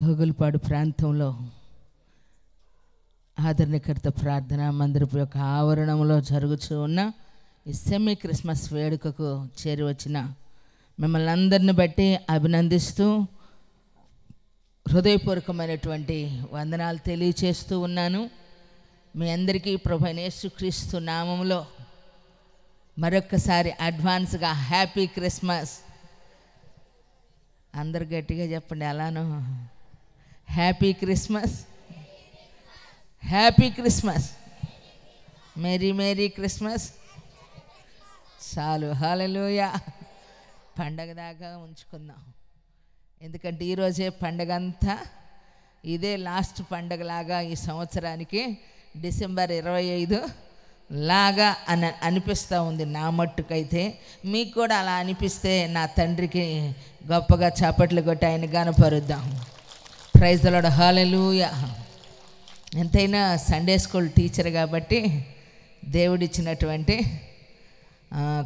గోగులపాడు ప్రాంతంలో ఆదరణకర్త ప్రార్థనా మందిరపు యొక్క ఆవరణంలో జరుగుతూ ఉన్న ఈ సెమీ క్రిస్మస్ వేడుకకు చేరి వచ్చిన మిమ్మల్ని అందరిని బట్టి అభినందిస్తూ హృదయపూర్వకమైనటువంటి వందనాలు తెలియచేస్తూ ఉన్నాను. మీ అందరికీ ప్రభువైన యేసుక్రీస్తు నామములో మరొక్కసారి అడ్వాన్స్గా హ్యాపీ క్రిస్మస్. అందరు గట్టిగా చెప్పండి. అలాను happy Christmas, happy Christmas, merry merry Christmas. చాలు, హల్లెలూయా. పండగ దాకా ఉంచుకుందాం, ఎందుకంటే ఈరోజే పండగ అంతా. ఇదే లాస్ట్ పండగలాగా ఈ సంవత్సరానికి డిసెంబర్ 25 లాగా అనిపిస్తూ ఉంది నా మట్టుకైతే. మీకు కూడా అలా అనిపిస్తే నా తండ్రికి గొప్పగా చప్పట్లు కొట్టి ఆయన గనపరుద్దాం. ప్రైజ్ ది లార్డ్, హల్లెలూయా. ఎంతైనా సండే స్కూల్ టీచర్ కాబట్టి దేవుడిచ్చినటువంటి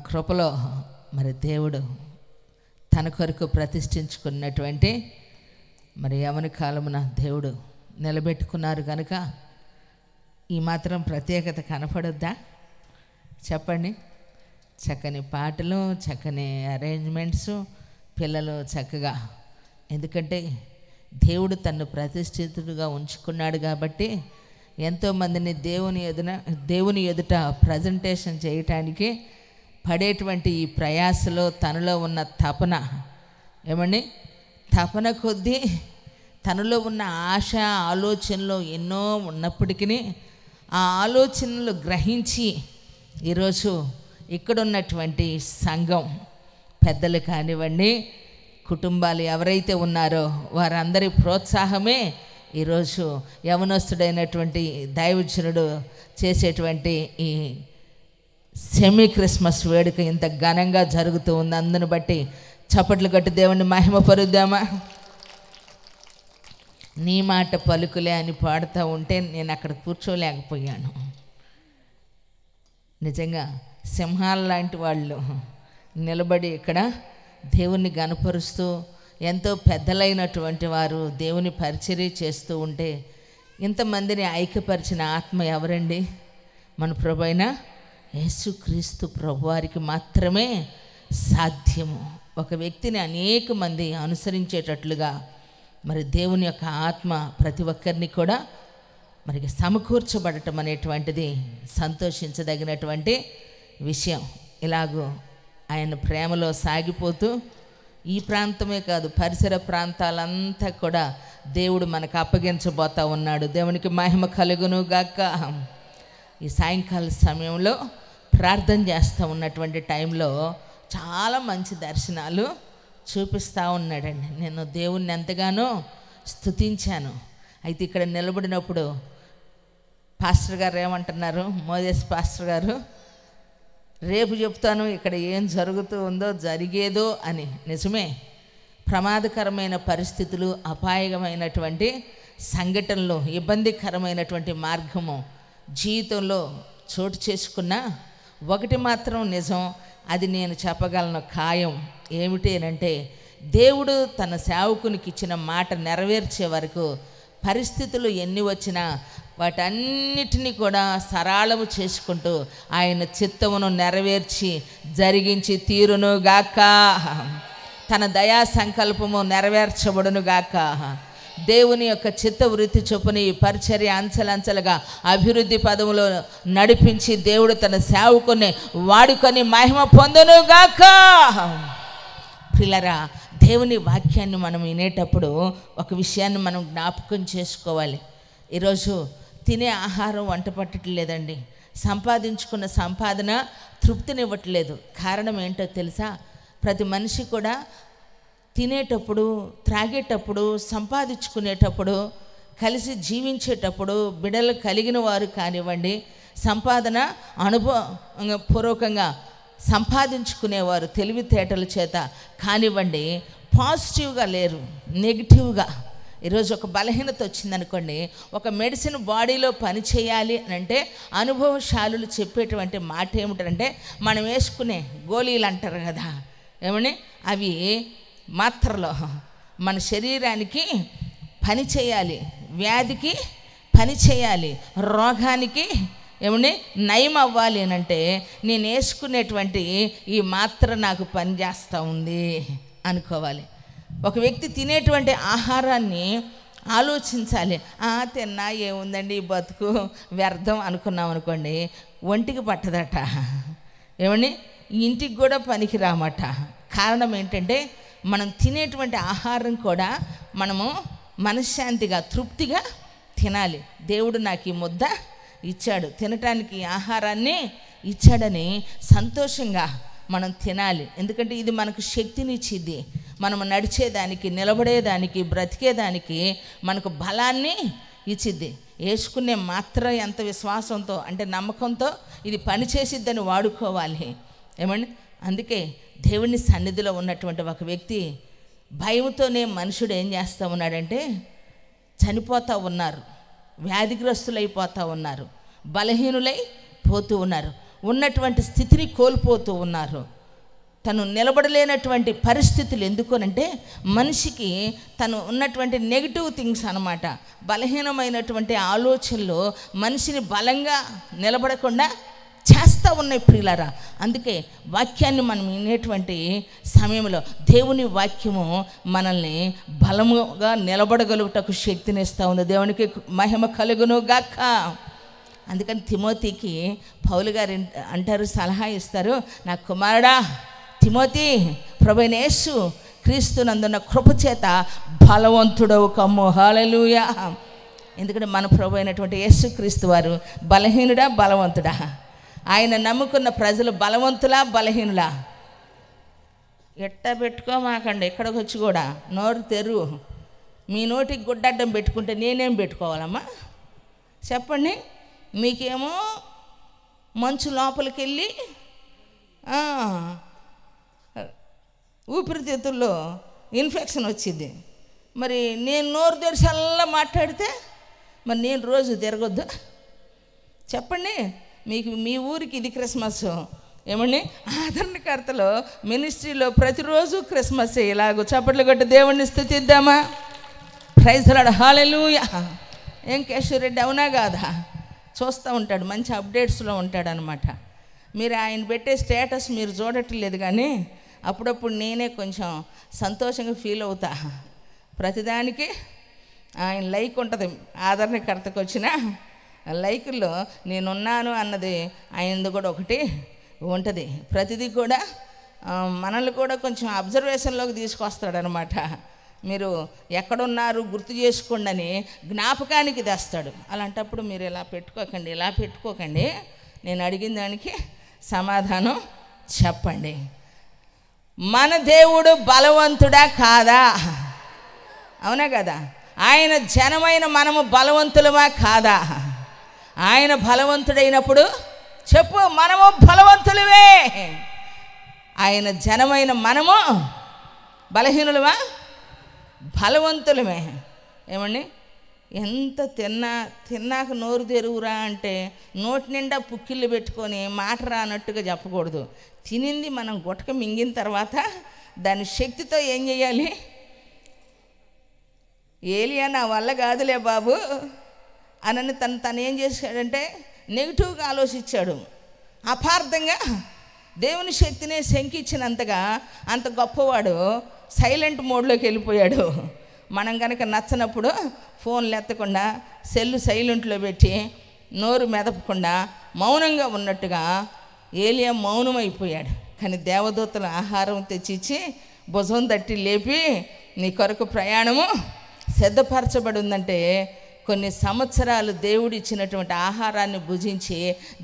కృపలో మరి దేవుడు తన కొరకు ప్రతిష్ఠించుకున్నటువంటి మరి యవన కాలమున దేవుడు నిలబెట్టుకున్నారు కనుక ఈ మాత్రం ప్రత్యేకత కనపడొద్దా చెప్పండి. చక్కని పాటలు, చక్కని అరేంజ్మెంట్స్, పిల్లలు చక్కగా, ఎందుకంటే దేవుడు తన్ను ప్రతిష్ఠితుడుగా ఉంచుకున్నాడు కాబట్టి ఎంతోమందిని దేవుని ఎదుట ప్రజెంటేషన్ చేయటానికి పడేటువంటి ఈ ప్రయాసలో తనలో ఉన్న తపన తపన కొద్దీ తనలో ఉన్న ఆశ ఆలోచనలు ఎన్నో ఉన్నప్పటికీ ఆ ఆలోచనలు గ్రహించి ఈరోజు ఇక్కడున్నటువంటి సంఘం పెద్దలు కానివ్వండి, కుటుంబాలు ఎవరైతే ఉన్నారో వారందరి ప్రోత్సాహమే ఈరోజు యవనస్తుడైనటువంటి దైవజనుడు చేసేటువంటి ఈ సెమీ క్రిస్మస్ వేడుక ఇంత ఘనంగా జరుగుతూ ఉంది. అందుని బట్టి చప్పట్లు కొట్టి దేవుణ్ణి మహిమపరుద్దామా. నీ మాట పలుకులే అని పాడుతూ ఉంటే నేను అక్కడ కూర్చోలేకపోయాను. నిజంగా సింహాల లాంటి వాళ్ళు నిలబడి ఇక్కడ దేవుణ్ణి గనపరుస్తూ ఎంతో పెద్దలైనటువంటి వారు దేవుని పరిచర్య చేస్తూ ఉంటే ఇంతమందిని ఐక్యపరిచిన ఆత్మ ఎవరండి? మన ప్రభువైన యేసుక్రీస్తు ప్రభువారికి మాత్రమే సాధ్యము. ఒక వ్యక్తిని అనేక మంది అనుసరించేటట్లుగా మరి దేవుని యొక్క ఆత్మ ప్రతి ఒక్కరిని కూడా మరి సమకూర్చబడటం అనేటువంటిది సంతోషించదగినటువంటి విషయం. ఇలాగూ ఆయన ప్రేమలో సాగిపోతూ ఈ ప్రాంతమే కాదు పరిసర ప్రాంతాలంతా కూడా దేవుడు మనకు అప్పగించబోతా ఉన్నాడు. దేవునికి మహిమ కలుగును గాక. ఈ సాయంకాల సమయంలో ప్రార్థన చేస్తూ ఉన్నటువంటి టైంలో చాలా మంచి దర్శనాలు చూపిస్తూ ఉన్నాడండి. నేను దేవుణ్ణి ఎంతగానో స్తుతించాను. అయితే ఇక్కడ నిలబడినప్పుడు పాస్టర్ గారు ఏమంటున్నారు, మోజెస్ పాస్టర్ గారు, రేపు చెప్తాను ఇక్కడ ఏం జరుగుతూ ఉందో జరిగేదో అని. నిజమే, ప్రమాదకరమైన పరిస్థితులు, అపాయకమైనటువంటి సంఘటనలు, ఇబ్బందికరమైనటువంటి మార్గము జీవితంలో చోటు చేసుకున్న ఒకటి మాత్రం నిజం, అది నేను చెప్పగలను ఖాయం. ఏమిటేనంటే దేవుడు తన సేవకునికి ఇచ్చిన మాట నెరవేర్చే వరకు పరిస్థితులు ఎన్ని వచ్చినా వాటన్నిటినీ కూడా సరళము చేసుకుంటూ ఆయన చిత్తమును నెరవేర్చి జరిగించి తీరును గాక. తన దయా సంకల్పము నెరవేర్చబడును గాక. దేవుని యొక్క చిత్త వృత్తి చొప్పున ఈ పరిచర్య అంచెలంచెలుగా అభివృద్ధి పదములో నడిపించి దేవుడు తన సేవకుని వాడుకొని మహిమ పొందును గాక. పిల్లరా, దేవుని వాక్యాన్ని మనం వినేటప్పుడు ఒక విషయాన్ని మనం జ్ఞాపకం చేసుకోవాలి. ఈరోజు తినే ఆహారం వంట పట్టట్లేదండి. సంపాదించుకున్న సంపాదన తృప్తినివ్వట్లేదు. కారణం ఏంటో తెలుసా? ప్రతి మనిషి కూడా తినేటప్పుడు, త్రాగేటప్పుడు, సంపాదించుకునేటప్పుడు, కలిసి జీవించేటప్పుడు, బిడ్డలు కలిగిన వారు కానివ్వండి, సంపాదన అనుభవపూర్వకంగా సంపాదించుకునేవారు తెలివితేటల చేత కానివ్వండి, పాజిటివ్గా లేరు, నెగిటివ్గా. ఈరోజు ఒక బలహీనత వచ్చిందనుకోండి, ఒక మెడిసిన్ బాడీలో పని చేయాలి అని అంటే అనుభవశాలులు చెప్పేటువంటి మాట ఏమిటంటే, మనం వేసుకునే గోళీలు అంటారు కదా, ఏమని, అవి మాత్రలో మన శరీరానికి పని చేయాలి, వ్యాధికి పని చేయాలి, రోగానికి నయం అవ్వాలి అని అంటే నేను వేసుకునేటువంటి ఈ మాత్ర నాకు పని చేస్తూ ఉంది అనుకోవాలి. ఒక వ్యక్తి తినేటువంటి ఆహారాన్ని ఆలోచించాలి. తిన్నా ఏముందండి ఈ బతుకు వ్యర్థం అనుకున్నాం అనుకోండి, ఒంటికి పట్టదట, ఇంటికి కూడా పనికి రామట. కారణం ఏంటంటే మనం తినేటువంటి ఆహారం కూడా మనము మనశ్శాంతిగా తృప్తిగా తినాలి. దేవుడు నాకు ఈ ముద్ద ఇచ్చాడు, తినటానికి ఆహారాన్ని ఇచ్చాడని సంతోషంగా మనం తినాలి. ఎందుకంటే ఇది మనకు శక్తిని ఇచ్చిద్ది, మనము నడిచేదానికి, నిలబడేదానికి, బ్రతికేదానికి మనకు బలాన్ని ఇచ్చిద్ది. వేసుకునే మాత్ర ఎంత విశ్వాసంతో అంటే నమ్మకంతో ఇది పనిచేసిద్దని వాడుకోవాలి. అందుకే దేవుని సన్నిధిలో ఉన్నటువంటి ఒక వ్యక్తి భయంతోనే మనుషుడు ఏం చేస్తూ ఉన్నాడంటే చనిపోతూ ఉన్నారు, వ్యాధిగ్రస్తులైపోతూ ఉన్నారు, బలహీనులై పోతూ ఉన్నారు, ఉన్నటువంటి స్థితిని కోల్పోతూ ఉన్నారు. తను నిలబడలేనటువంటి పరిస్థితులు ఎందుకోనంటే మనిషికి తను ఉన్నటువంటి నెగిటివ్ థింగ్స్ అన్నమాట, బలహీనమైనటువంటి ఆలోచనలు మనిషిని బలంగా నిలబడకుండా చేస్తూ ఉన్నాయి ప్రియులారా. అందుకే వాక్యాన్ని మనం వినేటువంటి సమయంలో దేవుని వాక్యము మనల్ని బలముగా నిలబడగలుగుటకు శక్తినిస్తూ ఉంది. దేవునికి మహిమ కలుగును గాక. అందుకని తిమోతికి పౌలు గారు అంటారు, సలహా ఇస్తారు, నా కుమారుడా తిమోతి, ప్రభువైన యేసు క్రీస్తునందున్న కృపచేత బలవంతుడవు కమ్ము. హల్లెలూయా. ఎందుకంటే మన ప్రభు అయినటువంటి యేసు క్రీస్తు వారు బలహీనుడా బలవంతుడా? ఆయన నమ్ముకున్న ప్రజలు బలవంతులా బలహీనులా? ఎట్ట పెట్టుకోమాకండి, ఎక్కడికి వచ్చి కూడా నోరు తెరు. మీ నోటికి గుడ్డడ్డం పెట్టుకుంటే నేనేం పెట్టుకోవాలమ్మా చెప్పండి? మీకేమో మంచు లోపలికి వెళ్ళి ఊపిరితిత్తుల్లో ఇన్ఫెక్షన్ వచ్చింది. మరి నేను నోరు తెరిసల్లా మాట్లాడితే మరి నేను రోజు తిరగొద్దు చెప్పండి? మీకు మీ ఊరికి ఇది క్రిస్మస్, ఆదరణకర్తలో మినిస్ట్రీలో ప్రతిరోజు క్రిస్మస్. ఇలాగో చప్పట్లు కొట్టి దేవుణ్ణి స్తుతిద్దామా? Praise the lord. హల్లెలూయా. ఏం కేశవరెడ్డి అవునా కాదా? చూస్తూ ఉంటాడు, మంచి అప్డేట్స్లో ఉంటాడనమాట. మీరు ఆయన పెట్టే స్టేటస్ మీరు చూడట్లేదు, కానీ అప్పుడప్పుడు నేనే కొంచెం సంతోషంగా ఫీల్ అవుతా. ప్రతిదానికి ఆయన లైక్ ఉంటుంది, ఆదరణకర్తకు వచ్చిన లైకుల్లో నేనున్నాను అన్నది ఆయనది కూడా ఒకటి ఉంటుంది. ప్రతిదీ కూడా మనల్ని కూడా కొంచెం అబ్జర్వేషన్లోకి తీసుకొస్తాడనమాట. మీరు ఎక్కడున్నారు గుర్తు చేసుకోండి అని జ్ఞాపకానికి తెస్తాడు. అలాంటప్పుడు మీరు ఇలా పెట్టుకోకండి, నేను అడిగిన దానికి సమాధానం చెప్పండి. మన దేవుడు బలవంతుడా కాదా? అవునా కదా? ఆయన జనమైన మనము బలవంతులమా కాదా? ఆయన బలవంతుడైనప్పుడు చెప్పు, మనము బలవంతులమే. ఆయన జనమైన మనము బలహీనులమా? బలవంతులమే. ఎంత తిన్నాక నోరు తెరువురా అంటే నోటి నిండా పుక్కిళ్ళు పెట్టుకొని మాట రానట్టుగా చెప్పకూడదు. తినింది మనం గుటక మింగిన తర్వాత దాని శక్తితో ఏం చేయాలి? ఏలియా నా వల్ల కాదులే బాబు అనని తను ఏం చేశాడంటే నెగిటివ్గా ఆలోచించాడు. అపార్థంగా దేవుని శక్తిని శంకించినంతగా అంత గొప్పవాడు సైలెంట్ మోడ్లోకి వెళ్ళిపోయాడు. మనం కనుక నచ్చనప్పుడు ఫోన్లు ఎత్తకుండా సెల్లు సైలెంట్లో పెట్టి నోరు మెదపకుండా మౌనంగా ఉన్నట్టుగా ఏలియా మౌనమైపోయాడు. కానీ దేవదూతలు ఆహారం తెచ్చిచ్చి భుజం తట్టి లేపి నీ కొరకు ప్రయాణము సిద్ధపరచబడి ఉందంటే కొన్ని సంవత్సరాలు దేవుడు ఇచ్చినటువంటి ఆహారాన్ని భుజించి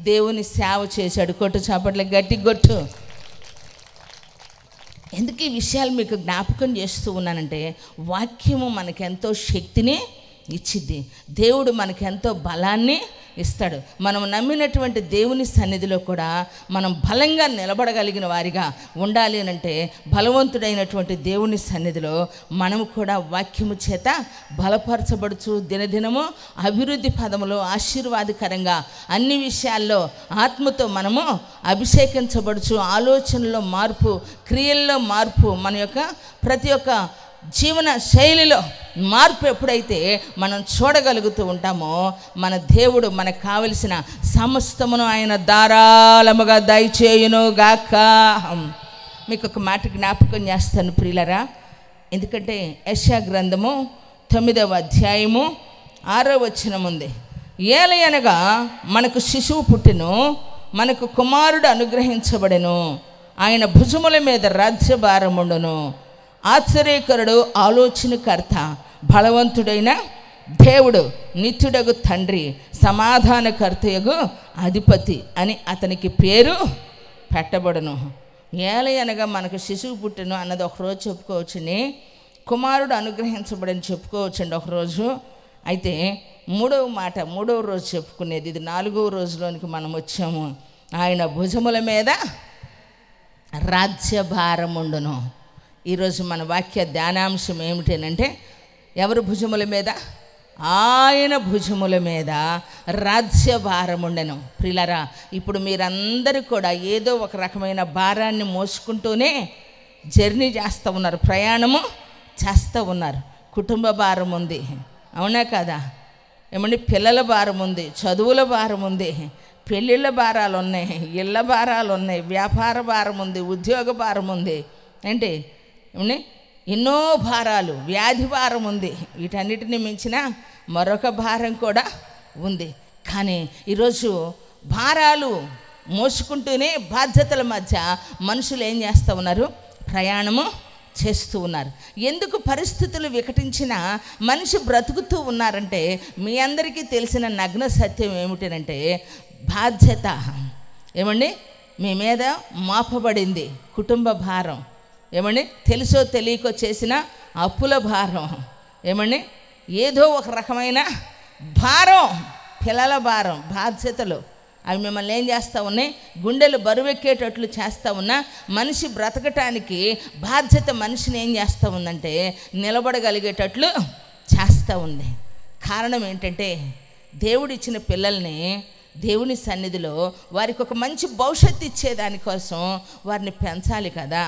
దేవుని సేవ చేశాడు. కొట్టు చాపట్ల గట్టి కొట్టు. ఎందుకు ఈ విషయాలు మీకు జ్ఞాపకం చేస్తూ ఉన్నానంటే వాక్యము మనకెంతో శక్తిని ఇచ్చిద్ది, దేవుడు మనకెంతో బలాన్ని ఇస్తాడు. మనం నమ్మినటువంటి దేవుని సన్నిధిలో కూడా మనం బలంగా నిలబడగలిగిన వారిగా ఉండాలి అనంటే బలవంతుడైనటువంటి దేవుని సన్నిధిలో మనము కూడా వాక్యము చేత బలపరచబడుచు దినదినము అభివృద్ధి పదములో ఆశీర్వాదకరంగా అన్ని విషయాల్లో ఆత్మతో మనము అభిషేకించబడుచు ఆలోచనలో మార్పు, క్రియల్లో మార్పు, మన యొక్క ప్రతి ఒక్క జీవన శైలిలో మార్పు ఎప్పుడైతే మనం చూడగలుగుతూ ఉంటామో మన దేవుడు మనకు కావలసిన సమస్తమును ఆయన ధారాళముగా దయచేయును గాక. మీకు ఒక మాట జ్ఞాపకం చేస్తాను ప్రియులరా, ఎందుకంటే యెషయా గ్రంథము 9వ అధ్యాయము 6వ వచనం ఉంది. ఏలయనగా మనకు శిశువు పుట్టెను, మనకు కుమారుడు అనుగ్రహించబడెను, ఆయన భుజముల మీద రాజ్యభారముండును, ఆశ్చర్యకరుడు, ఆలోచనకర్త, బలవంతుడైన దేవుడు, నిత్యుడగు తండ్రి, సమాధానకర్తయగు అధిపతి అని అతనికి పేరు పెట్టబడును. ఏలయనగా మనకు శిశువు పుట్టెను అన్నది ఒకరోజు చెప్పుకోవచ్చని, కుమారుడు అనుగ్రహించబడని చెప్పుకోవచ్చండి ఒకరోజు. అయితే మూడవ రోజు చెప్పుకునేది, ఇది 4వ రోజులోనికి మనం వచ్చాము. ఆయన భుజముల మీద రాజ్యభారముండును. ఈరోజు మన వాక్య ధ్యానాంశం ఏమిటంటే, ఎవరు భుజముల మీద? ఆయన భుజముల మీద రాజ్యభారముండెను. ప్రియులారా, ఇప్పుడు మీరందరూ కూడా ఏదో ఒక రకమైన భారాన్ని మోసుకుంటూనే జర్నీ చేస్తూ ఉన్నారు, ప్రయాణము చేస్తూ ఉన్నారు. కుటుంబ భారం ఉంది, అవునా కదా? ఏమండి, పిల్లల భారం ఉంది, చదువుల భారం ఉంది, పెళ్ళిళ్ళ భారాలు ఉన్నాయి, ఇళ్ళ భారాలు ఉన్నాయి, వ్యాపార భారం ఉంది, ఉద్యోగ భారం ఉంది, ఏంటి ఏమండి ఎన్నో భారాలు, వ్యాధి భారం ఉంది. వీటన్నిటిని మించిన మరొక భారం కూడా ఉంది. కానీ ఈరోజు భారాలు మోసుకుంటూనే బాధ్యతల మధ్య మనుషులు ఏం చేస్తూ ఉన్నారు? ప్రయాణము చేస్తూ ఉన్నారు. ఎందుకు పరిస్థితులు వికటించిన మనిషి బ్రతుకుతూ ఉన్నారంటే, మీ అందరికీ తెలిసిన నగ్న సత్యం ఏమిటంటే, బాధ్యత ఏమండి మీ మీద మోపబడింది. కుటుంబ భారం, ఏమండి తెలుసో తెలియకో చేసిన అప్పుల భారం, ఏమండి ఏదో ఒక రకమైన భారం, పిల్లల భారం, బాధ్యతలు, అవి మిమ్మల్ని ఏం చేస్తూ ఉన్నాయి? గుండెలు బరువెక్కేటట్లు చేస్తూ ఉన్నా మనిషి బ్రతకటానికి బాధ్యత మనిషిని ఏం చేస్తూ ఉందంటే నిలబడగలిగేటట్లు చేస్తూ ఉంది. కారణం ఏంటంటే, దేవుడిచ్చిన పిల్లల్ని దేవుని సన్నిధిలో వారికి ఒక మంచి భవిష్యత్తు ఇచ్చేదానికోసం వారిని పెంచాలి కదా.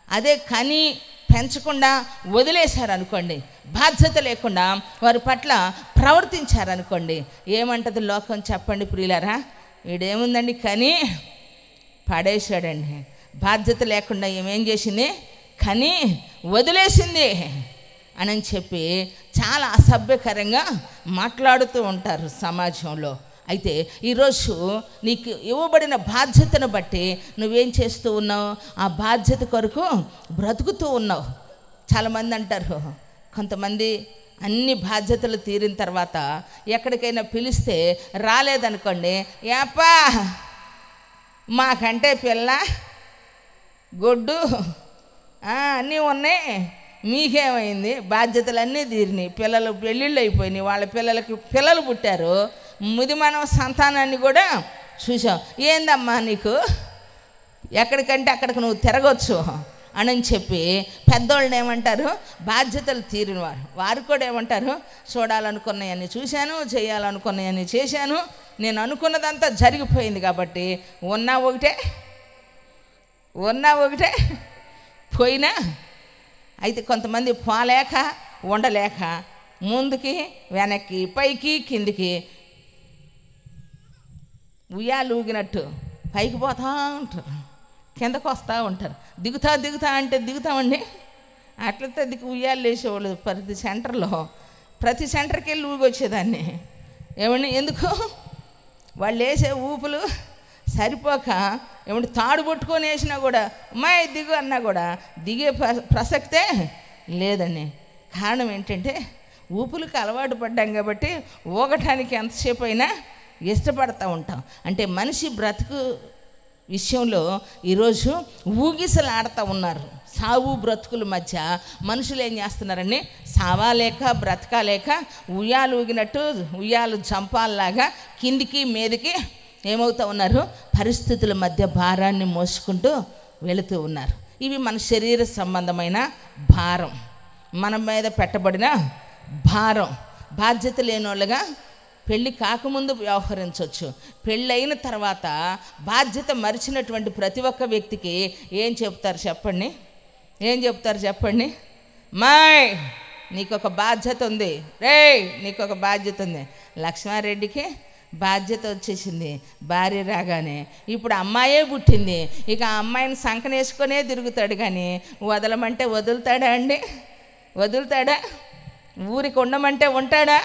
అదే కానీ పెంచకుండా వదిలేశారనుకోండి, బాధ్యత లేకుండా వారి పట్ల ప్రవర్తించారనుకోండి, ఏమంటది లోకం చెప్పండి ప్రియులారా? వీడేముందండి కానీ పడేశాడండి, బాధ్యత లేకుండా ఏమేం చేసింది? కానీ వదిలేసింది అని చెప్పి చాలా అసభ్యకరంగా మాట్లాడుతూ ఉంటారు సమాజంలో. అయితే ఈరోజు నీకు ఇవ్వబడిన బాధ్యతను బట్టి నువ్వేం చేస్తూ ఉన్నావు? ఆ బాధ్యత కొరకు బ్రతుకుతూ ఉన్నావు. చాలామంది అంటారు, కొంతమంది అన్ని బాధ్యతలు తీరిన తర్వాత ఎక్కడికైనా పిలిస్తే రాలేదనుకోండి, ఏపా మాకంటే పిల్ల గొడ్డు అన్నీ ఉన్నాయి, మీకేమైంది? బాధ్యతలన్నీ తీరినాయి, పిల్లలు పెళ్ళిళ్ళు అయిపోయినాయి, వాళ్ళ పిల్లలకి పిల్లలు పుట్టారు, ముదిమనం సంతానాన్ని కూడా చూసాం, ఏందమ్మా నీకు, ఎక్కడికంటే అక్కడికి నువ్వు తిరగొచ్చు అని చెప్పి పెద్దోళ్ళని ఏమంటారు? బాధ్యతలు తీరిన వారు కూడా ఏమంటారు? చూడాలనుకున్నాయని చూశాను, చేయాలనుకున్నాయని చేశాను, నేను అనుకున్నదంతా జరిగిపోయింది కాబట్టి ఉన్నా ఒకటే పోయినా. అయితే కొంతమంది పోలేక ఉండలేక ముందుకి వెనక్కి పైకి కిందికి ఉయ్యాలు ఊగినట్టు పైకి పోతా ఉంటారు, కిందకు వస్తూ ఉంటారు. దిగుతా అంటే దిగుతామండి. అట్లయితే దిక్కు ఉయ్యాలు వేసేవాళ్ళు ప్రతి సెంటర్కి వెళ్ళి ఊగి వచ్చేదాన్ని. ఏమండి ఎందుకు? వాళ్ళు వేసే ఊపులు సరిపోక ఏమంటే తాడు పట్టుకొని వేసినా కూడా అమ్మాయి దిగు అన్నా కూడా దిగే ప్రసక్తే లేదండి. కారణం ఏంటంటే ఊపులకు అలవాటు పడ్డాం కాబట్టి ఊగటానికి ఎంతసేపు అయినా ఇష్టపడతా ఉంటాం. అంటే మనిషి బ్రతుకు విషయంలో ఈరోజు ఊగిసలాడుతూ ఉన్నారు. సావు బ్రతుకుల మధ్య మనుషులు ఏం చేస్తున్నారని సావాలేక బ్రతకాలేక ఉయ్యాలు ఊగినట్టు ఉయ్యాలు జంపాల్లాగా కిందికి మీదకి ఏమవుతూ ఉన్నారు? పరిస్థితుల మధ్య భారాన్ని మోసుకుంటూ వెళుతూ ఉన్నారు. ఇవి మన శరీర సంబంధమైన భారం, మన మీద పెట్టబడిన భారం. బాధ్యత లేని వాళ్ళగా పెళ్ళి కాకముందు వ్యవహరించవచ్చు. పెళ్ళైన తర్వాత బాధ్యత మరిచినటువంటి ప్రతి ఒక్క వ్యక్తికి ఏం చెప్తారు చెప్పండి? మాయ్ నీకు ఒక బాధ్యత ఉంది, రే నీకు ఒక బాధ్యత ఉంది. లక్ష్మారెడ్డికి బాధ్యత వచ్చేసింది. భార్య రాగానే ఇప్పుడు అమ్మాయే పుట్టింది. ఇక ఆ అమ్మాయిని సంకనేసుకొనే తిరుగుతాడు, కానీ వదలమంటే వదులుతాడా అండి? వదులుతాడా? ఊరికి ఉండమంటే ఉంటాడా?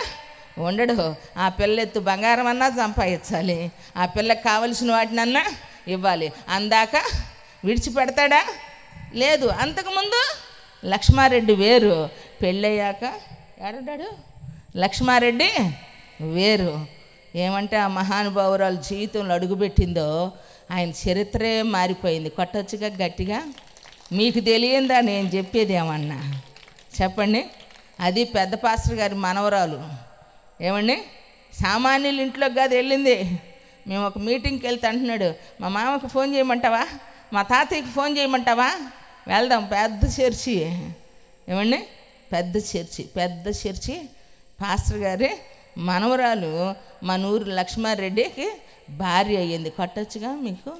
ఉండడు. ఆ పిల్లెత్తు బంగారం అన్నా సంపాదించాలి, ఆ పిల్లకి కావలసిన వాటినన్నా ఇవ్వాలి. అందాక విడిచిపెడతాడా? లేదు. అంతకుముందు లక్ష్మారెడ్డి వేరు, పెళ్ళయ్యాక ఏడున్నాడు లక్ష్మారెడ్డి వేరు. ఏమంటే ఆ మహానుభావురాలు జీవితంలో అడుగుపెట్టిందో ఆయన చరిత్రే మారిపోయింది. కొట్టొచ్చుగా గట్టిగా. మీకు తెలియందా నేను చెప్పేది ఏమన్నా? చెప్పండి. అది పెద్ద పాస్టర్ గారి మనవరాలు. ఏమండి, సామాన్యుల ఇంట్లోకి కాదు వెళ్ళింది. మేము ఒక మీటింగ్కి వెళ్తే అంటున్నాడు, మా మామకి ఫోన్ చేయమంటావా, మా తాతయ్యకి ఫోన్ చేయమంటావా, వెళ్దాం. పెద్ద చర్చి. ఏమండి, పెద్ద చర్చి పాస్టర్ గారి మనవరాలు మన ఊరు లక్ష్మారెడ్డికి భార్య అయ్యింది. కొట్టొచ్చుగా మీకు.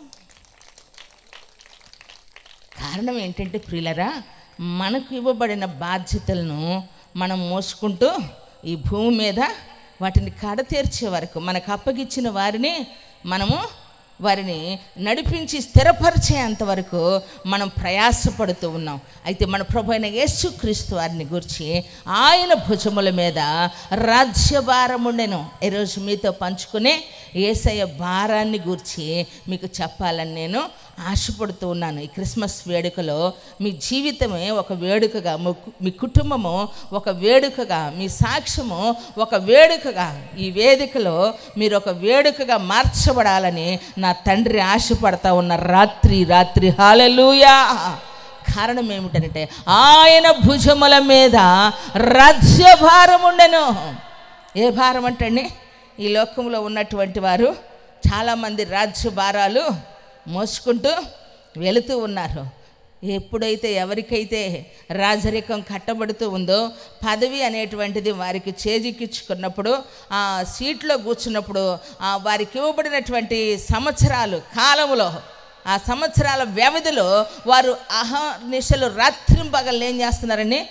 కారణం ఏంటంటే ప్రియులరా, మనకు ఇవ్వబడిన బాధ్యతలను మనం మోసుకుంటూ ఈ భూమి మీద వాటిని కడతీర్చే వరకు, మనకు అప్పగిచ్చిన వారిని నడిపించి స్థిరపరిచేంత వరకు మనం ప్రయాసపడుతూ ఉన్నాం. అయితే మన ప్రభు అయిన యేసుక్రీస్తు వారిని గురించి ఆయన భుజముల మీద రాజ్యభారం ఉండెను. ఈరోజు మీతో పంచుకునే యేసయ్య భారాన్ని గురించి మీకు చెప్పాలని నేను ఆశపడుతూ ఉన్నాను. ఈ క్రిస్మస్ వేడుకలో మీ జీవితమే ఒక వేడుకగా, మీ కుటుంబము ఒక వేడుకగా, మీ సాక్ష్యము ఒక వేడుకగా, ఈ వేదికలో మీరు ఒక వేడుకగా మార్చబడాలని నా తండ్రి ఆశపడతా ఉన్న రాత్రి హల్లెలూయా. కారణం ఏమిటంటే ఆయన భుజముల మీద రాజ్యభారం ఉండెను. ఏ భారం అంటండి? ఈ లోకంలో ఉన్నటువంటి వారు చాలామంది రాజ్యభారాలు మోసుకుంటూ వెళుతూ ఉన్నారు. ఎప్పుడైతే ఎవరికైతే రాజరికం కట్టబడుతూ ఉందో, పదవి అనేటువంటిది వారికి చేజిక్కించుకున్నప్పుడు, ఆ సీట్లో కూర్చున్నప్పుడు, వారికి ఇవ్వబడినటువంటి సంవత్సరాలు కాలంలో, ఆ సంవత్సరాల వ్యవధిలో వారు అహర్నిశలు రాత్రింపగలు ఏం చేస్తున్నారని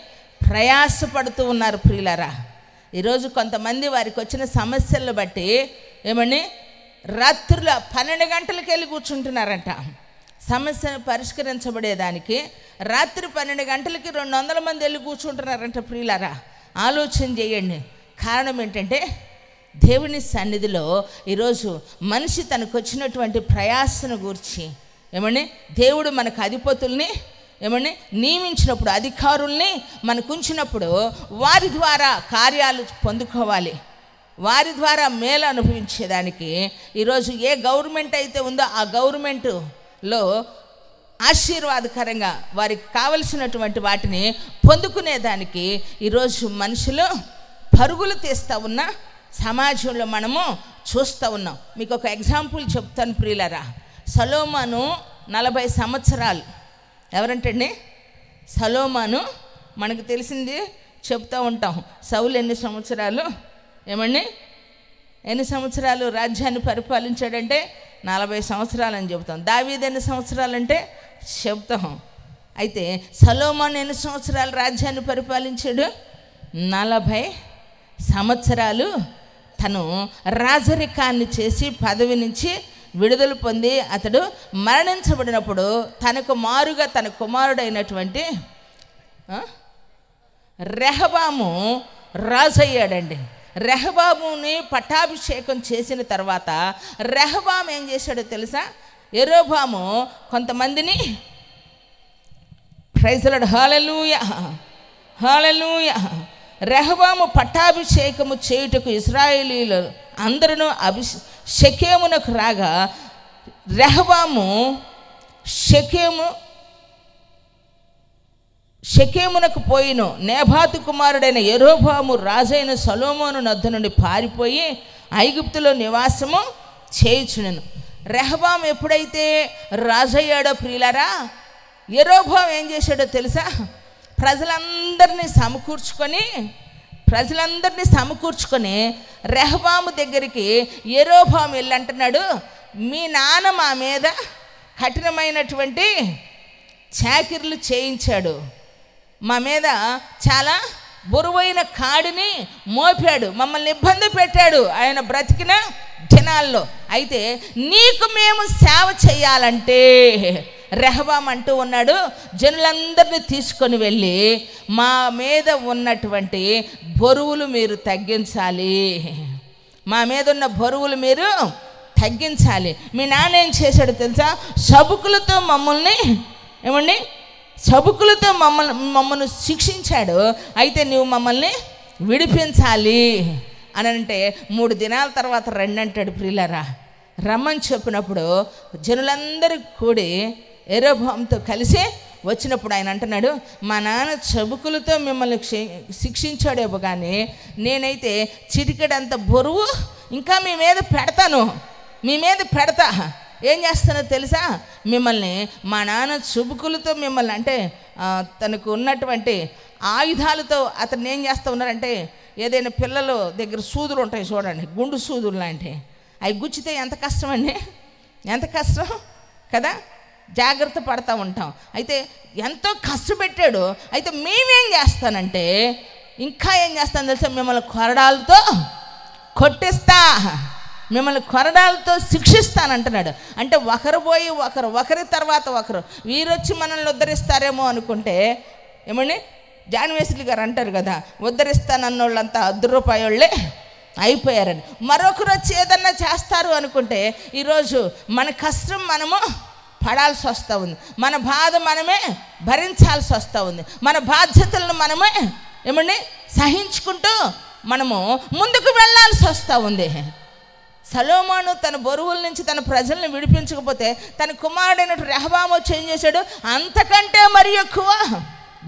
ప్రయాసపడుతూ ఉన్నారు. ప్రియులారా, ఈరోజు కొంతమంది వారికి వచ్చిన సమస్యలను బట్టి ఏమని రాత్రుల 12 గంటలకు వెళ్ళి కూర్చుంటున్నారంట. సమస్యను పరిష్కరించబడేదానికి రాత్రి 12 గంటలకి 200 మంది వెళ్ళి కూర్చుంటున్నారంట. ప్రియులారా, ఆలోచన చేయండి. కారణం ఏంటంటే దేవుని సన్నిధిలో ఈరోజు మనిషి తనకు వచ్చినటువంటి ప్రయాసను గూర్చి దేవుడు మనకు అధిపతుల్ని నియమించినప్పుడు, అధికారుల్ని మనకు ఉంచినప్పుడు వారి ద్వారా కార్యాలు పొందుకోవాలి, వారి ద్వారా మేలు అనుభవించేదానికి ఈరోజు ఏ గవర్నమెంట్ అయితే ఉందో ఆ గవర్నమెంట్లో ఆశీర్వాదకరంగా వారికి కావలసినటువంటి వాటిని పొందుకునేదానికి ఈరోజు మనుషులు పరుగులు తీస్తూ ఉన్న సమాజంలో మనము చూస్తూ ఉన్నాం. మీకు ఒక ఎగ్జాంపుల్ చెప్తాను ప్రియులారా. సొలొమోను 40 సంవత్సరాలు. ఎవరంటండి? సొలొమోను. మనకు తెలిసింది చెప్తూ ఉంటాం. సౌలు ఎన్ని సంవత్సరాలు ఎన్ని సంవత్సరాలు రాజ్యాన్ని పరిపాలించాడంటే 40 సంవత్సరాలు అని చెబుతాం. దావీదు ఎన్ని సంవత్సరాలు అంటే చెప్తాం. అయితే సొలొమోను ఎన్ని సంవత్సరాలు రాజ్యాన్ని పరిపాలించాడు? 40 సంవత్సరాలు తను రాజరికాన్ని చేసి పదవి నుంచి విడుదల పొంది అతడు మరణించబడినప్పుడు తనకు మారుగా తన కుమారుడైనటువంటి రెహబాము రాజయ్యాడండి. రెహబాముని పట్టాభిషేకం చేసిన తర్వాత రెహబాము ఏం చేశాడో తెలుసా? యెరోబాము కొంతమందిని, ప్రైజ్ ది లార్డ్, హల్లెలూయా హల్లెలూయా, రెహబాము పట్టాభిషేకము చేయుటకు ఇశ్రాయేలీయులు అందరూ షెకెమునకు రాగా రెహబాము షెకెమునకు పోయిను. నేబాతు కుమారుడైన యెరోబాము రాజైన సొలొమోను నద్ద నుండి పారిపోయి ఐగుప్తులో నివాసము చేయుచునెను. రెహబాము ఎప్పుడైతే రాజయ్యాడో ప్రియులారా, యెరోబాము ఏం చేశాడో తెలుసా? ప్రజలందరినీ సమకూర్చుకొని రెహబాము దగ్గరికి యెరోబాము వెళ్ళి అంటున్నాడు, మీ నాన్న మా మీద కఠినమైనటువంటి చాకిర్లు చేయించాడు, మా మీద చాలా బరువైన కాడిని మోపాడు, మమ్మల్ని ఇబ్బంది పెట్టాడు ఆయన బ్రతికిన దినాల్లో. అయితే నీకు మేము సేవ చేయాలంటే రెహబాం అంటూ ఉన్నాడు, జనులందరినీ తీసుకొని వెళ్ళి మా మీద ఉన్నటువంటి బరువులు మీరు తగ్గించాలి, మా మీద ఉన్న బరువులు మీరు తగ్గించాలి. మీ నాన్న ఏం చేశాడు తెలుసా? సబుకులతో మమ్మల్ని సబుకులతో మమ్మల్ని శిక్షించాడు. అయితే నువ్వు మమ్మల్ని విడిపించాలి అని అంటే 3 దినాల తర్వాత రండి అంటాడు. ప్రియులారా, రమ్మని చెప్పినప్పుడు జనులందరూ కూడి యెరోబోయాముతో కలిసి వచ్చినప్పుడు ఆయన అంటున్నాడు, మా నాన్న చబుకులతో మిమ్మల్ని శిక్షించాడేమో కానీ నేనైతే చిటికెడంత బరువు ఇంకా మీ మీద పెడతా. ఏం చేస్తానో తెలుసా? మిమ్మల్ని మా నాన్న చబుకులతో మిమ్మల్ని అంటే తనకు ఉన్నటువంటి ఆయుధాలతో అతను ఏం చేస్తూ ఉన్నారంటే, ఏదైనా పిల్లలు దగ్గర సూదులు ఉంటాయి చూడండి, గుండు సూదులు లాంటివి, అవి గుచ్చితే ఎంత కష్టం అండి, ఎంత కష్టం కదా, జాగ్రత్త పడతా ఉంటాం. అయితే ఎంతో కష్టపెట్టాడు. అయితే మేమేం చేస్తానంటే ఇంకా ఏం చేస్తాను తెలుసా? మిమ్మల్ని కొరడాలతో కొట్టిస్తా, మిమ్మల్ని కొరడాలతో శిక్షిస్తానంటున్నాడు. అంటే ఒకరు పోయి ఒకరి తర్వాత ఒకరు వీరొచ్చి మనల్ని ఉద్ధరిస్తారేమో అనుకుంటే జాన్ వెస్లీ గారు అంటారు కదా, ఉద్ధరిస్తానన్నోళ్ళంతా ₹10 అయిపోయారని. మరొకరు వచ్చి ఏదన్నా చేస్తారు అనుకుంటే ఈరోజు మన కష్టం మనము పడాల్సి వస్తూ ఉంది, మన బాధ మనమే భరించాల్సి వస్తూ ఉంది, మన బాధ్యతలను మనమే సహించుకుంటూ మనము ముందుకు వెళ్ళాల్సి వస్తూ ఉంది. సొలొమోను తన బరువుల నుంచి తన ప్రజల్ని విడిపించకపోతే తన కుమారుడైన రెహబాము వచ్చి ఏం చేశాడు? అంతకంటే మరి ఎక్కువ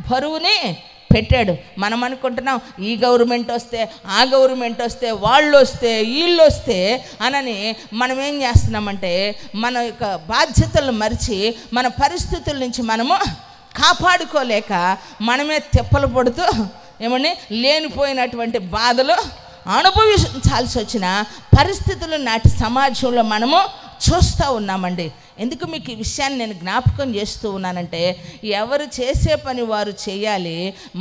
బరువుని పెట్టాడు. మనం అనుకుంటున్నాం ఈ గవర్నమెంట్ వస్తే ఆ గవర్నమెంట్ వస్తే వాళ్ళు వస్తే వీళ్ళు వస్తే అనని మనం ఏం చేస్తున్నామంటే మన యొక్క బాధ్యతలను మరిచి మన పరిస్థితుల నుంచి మనము కాపాడుకోలేక మనమే తిప్పలు పడుతూ లేనిపోయినటువంటి బాధలు అనుభవించాల్సి వచ్చిన పరిస్థితులు నాటి సమాజంలో మనము చూస్తూ ఉన్నామండి. ఎందుకు మీకు ఈ విషయాన్ని నేను జ్ఞాపకం చేస్తూ ఉన్నానంటే, ఎవరు చేసే పని వారు చేయాలి,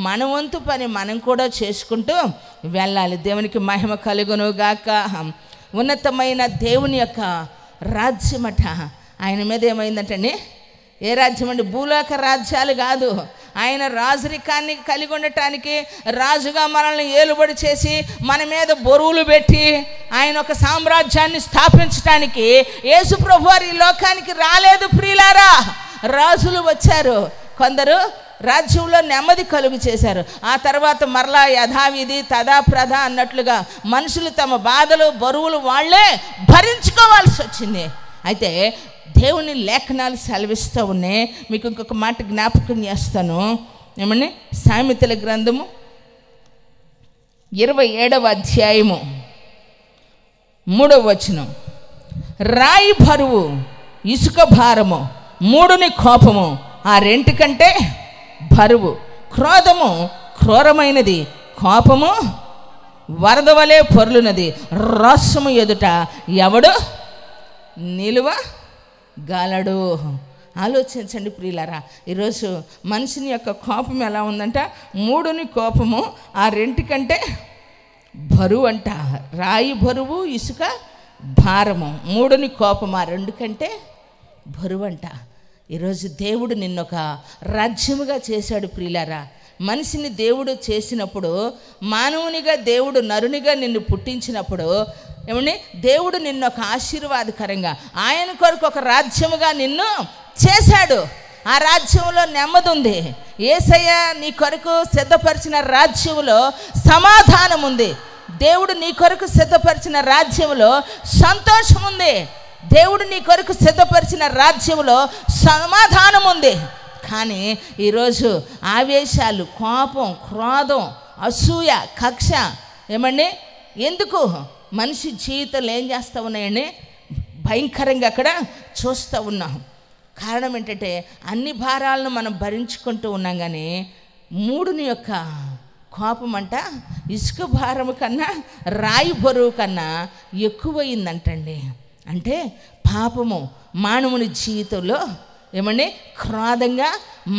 మన వంతు పని మనం కూడా చేసుకుంటూ వెళ్ళాలి. దేవునికి మహిమ కలుగును గాక. ఉన్నతమైన దేవుని యొక్క రాజ్యమట ఆయన మీద ఏమైందంటండి? ఏ రాజ్యం అండి? భూలోక రాజ్యాలు కాదు. ఆయన రాజరికాన్ని కలిగి ఉండటానికి, రాజుగా మనల్ని ఏలుబడి చేసి మన మీద బరువులు పెట్టి ఆయన ఒక సామ్రాజ్యాన్ని స్థాపించడానికి యేసు ప్రభు వారు ఈ లోకానికి రాలేదు ప్రియులారా. రాజులు వచ్చారు, కొందరు రాజ్యంలో నెమ్మది కలుగు చేశారు, ఆ తర్వాత మరలా యథావిధి తదాప్రధ అన్నట్లుగా మనుషులు తమ బాధలు బరువులు వాళ్ళే భరించుకోవాల్సి వచ్చింది. అయితే దేవుని లేఖనాలు సెలవిస్తూ ఉన్నాయి. మీకు ఇంకొక మాట జ్ఞాపకం చేస్తాను. సామెతల గ్రంథము 27వ అధ్యాయము 3వ వచనం, రాయి బరువు, ఇసుక భారము, మూడుని కోపము ఆ రెంటికంటే బరువు, క్రోధము క్రూరమైనది, కోపము వరద వలె పొర్లునది, రోషము ఎదుట ఎవడు నిలువగలడు. ఆలోచించండి ప్రియులారా, ఈరోజు మనిషిని యొక్క కోపం ఎలా ఉందంట? మూడుని కోపము ఆ రెంటికంటే బరువు అంట. రాయి బరువు, ఇసుక భారము, మూడుని కోపము ఆ రెండు కంటే బరువు అంట. ఈరోజు దేవుడు నిన్నొక రాజ్యముగా చేశాడు ప్రియులారా. మనిషిని దేవుడు చేసినప్పుడు, మానవునిగా దేవుడు నరునిగా నిన్ను పుట్టించినప్పుడు దేవుడు నిన్ను ఒక ఆశీర్వాదకరంగా ఆయన కొరకు ఒక రాజ్యముగా నిన్ను చేశాడు. ఆ రాజ్యంలో నెమ్మది ఉంది. యేసయ్య నీ కొరకు సిద్ధపరిచిన రాజ్యంలో సమాధానం ఉంది. దేవుడు నీ కొరకు సిద్ధపరిచిన రాజ్యంలో సంతోషం ఉంది. దేవుడు నీ కొరకు సిద్ధపరిచిన రాజ్యంలో సమాధానం ఉంది. కానీ ఈరోజు ఆవేశాలు, కోపం, క్రోధం, అసూయ, కక్ష ఎందుకు మనిషి జీవితంలో ఏం చేస్తూ ఉన్నాయండి? భయంకరంగా అక్కడ చూస్తూ ఉన్నాం. కారణం ఏంటంటే అన్ని భారాలను మనం భరించుకుంటూ ఉన్నాం, కానీ మూడుని యొక్క కోపం అంట ఇసుక భారము కన్నా రాయి బరువు కన్నా ఎక్కువయిందంటండి. అంటే పాపము మానవుని జీవితంలో క్రోధంగా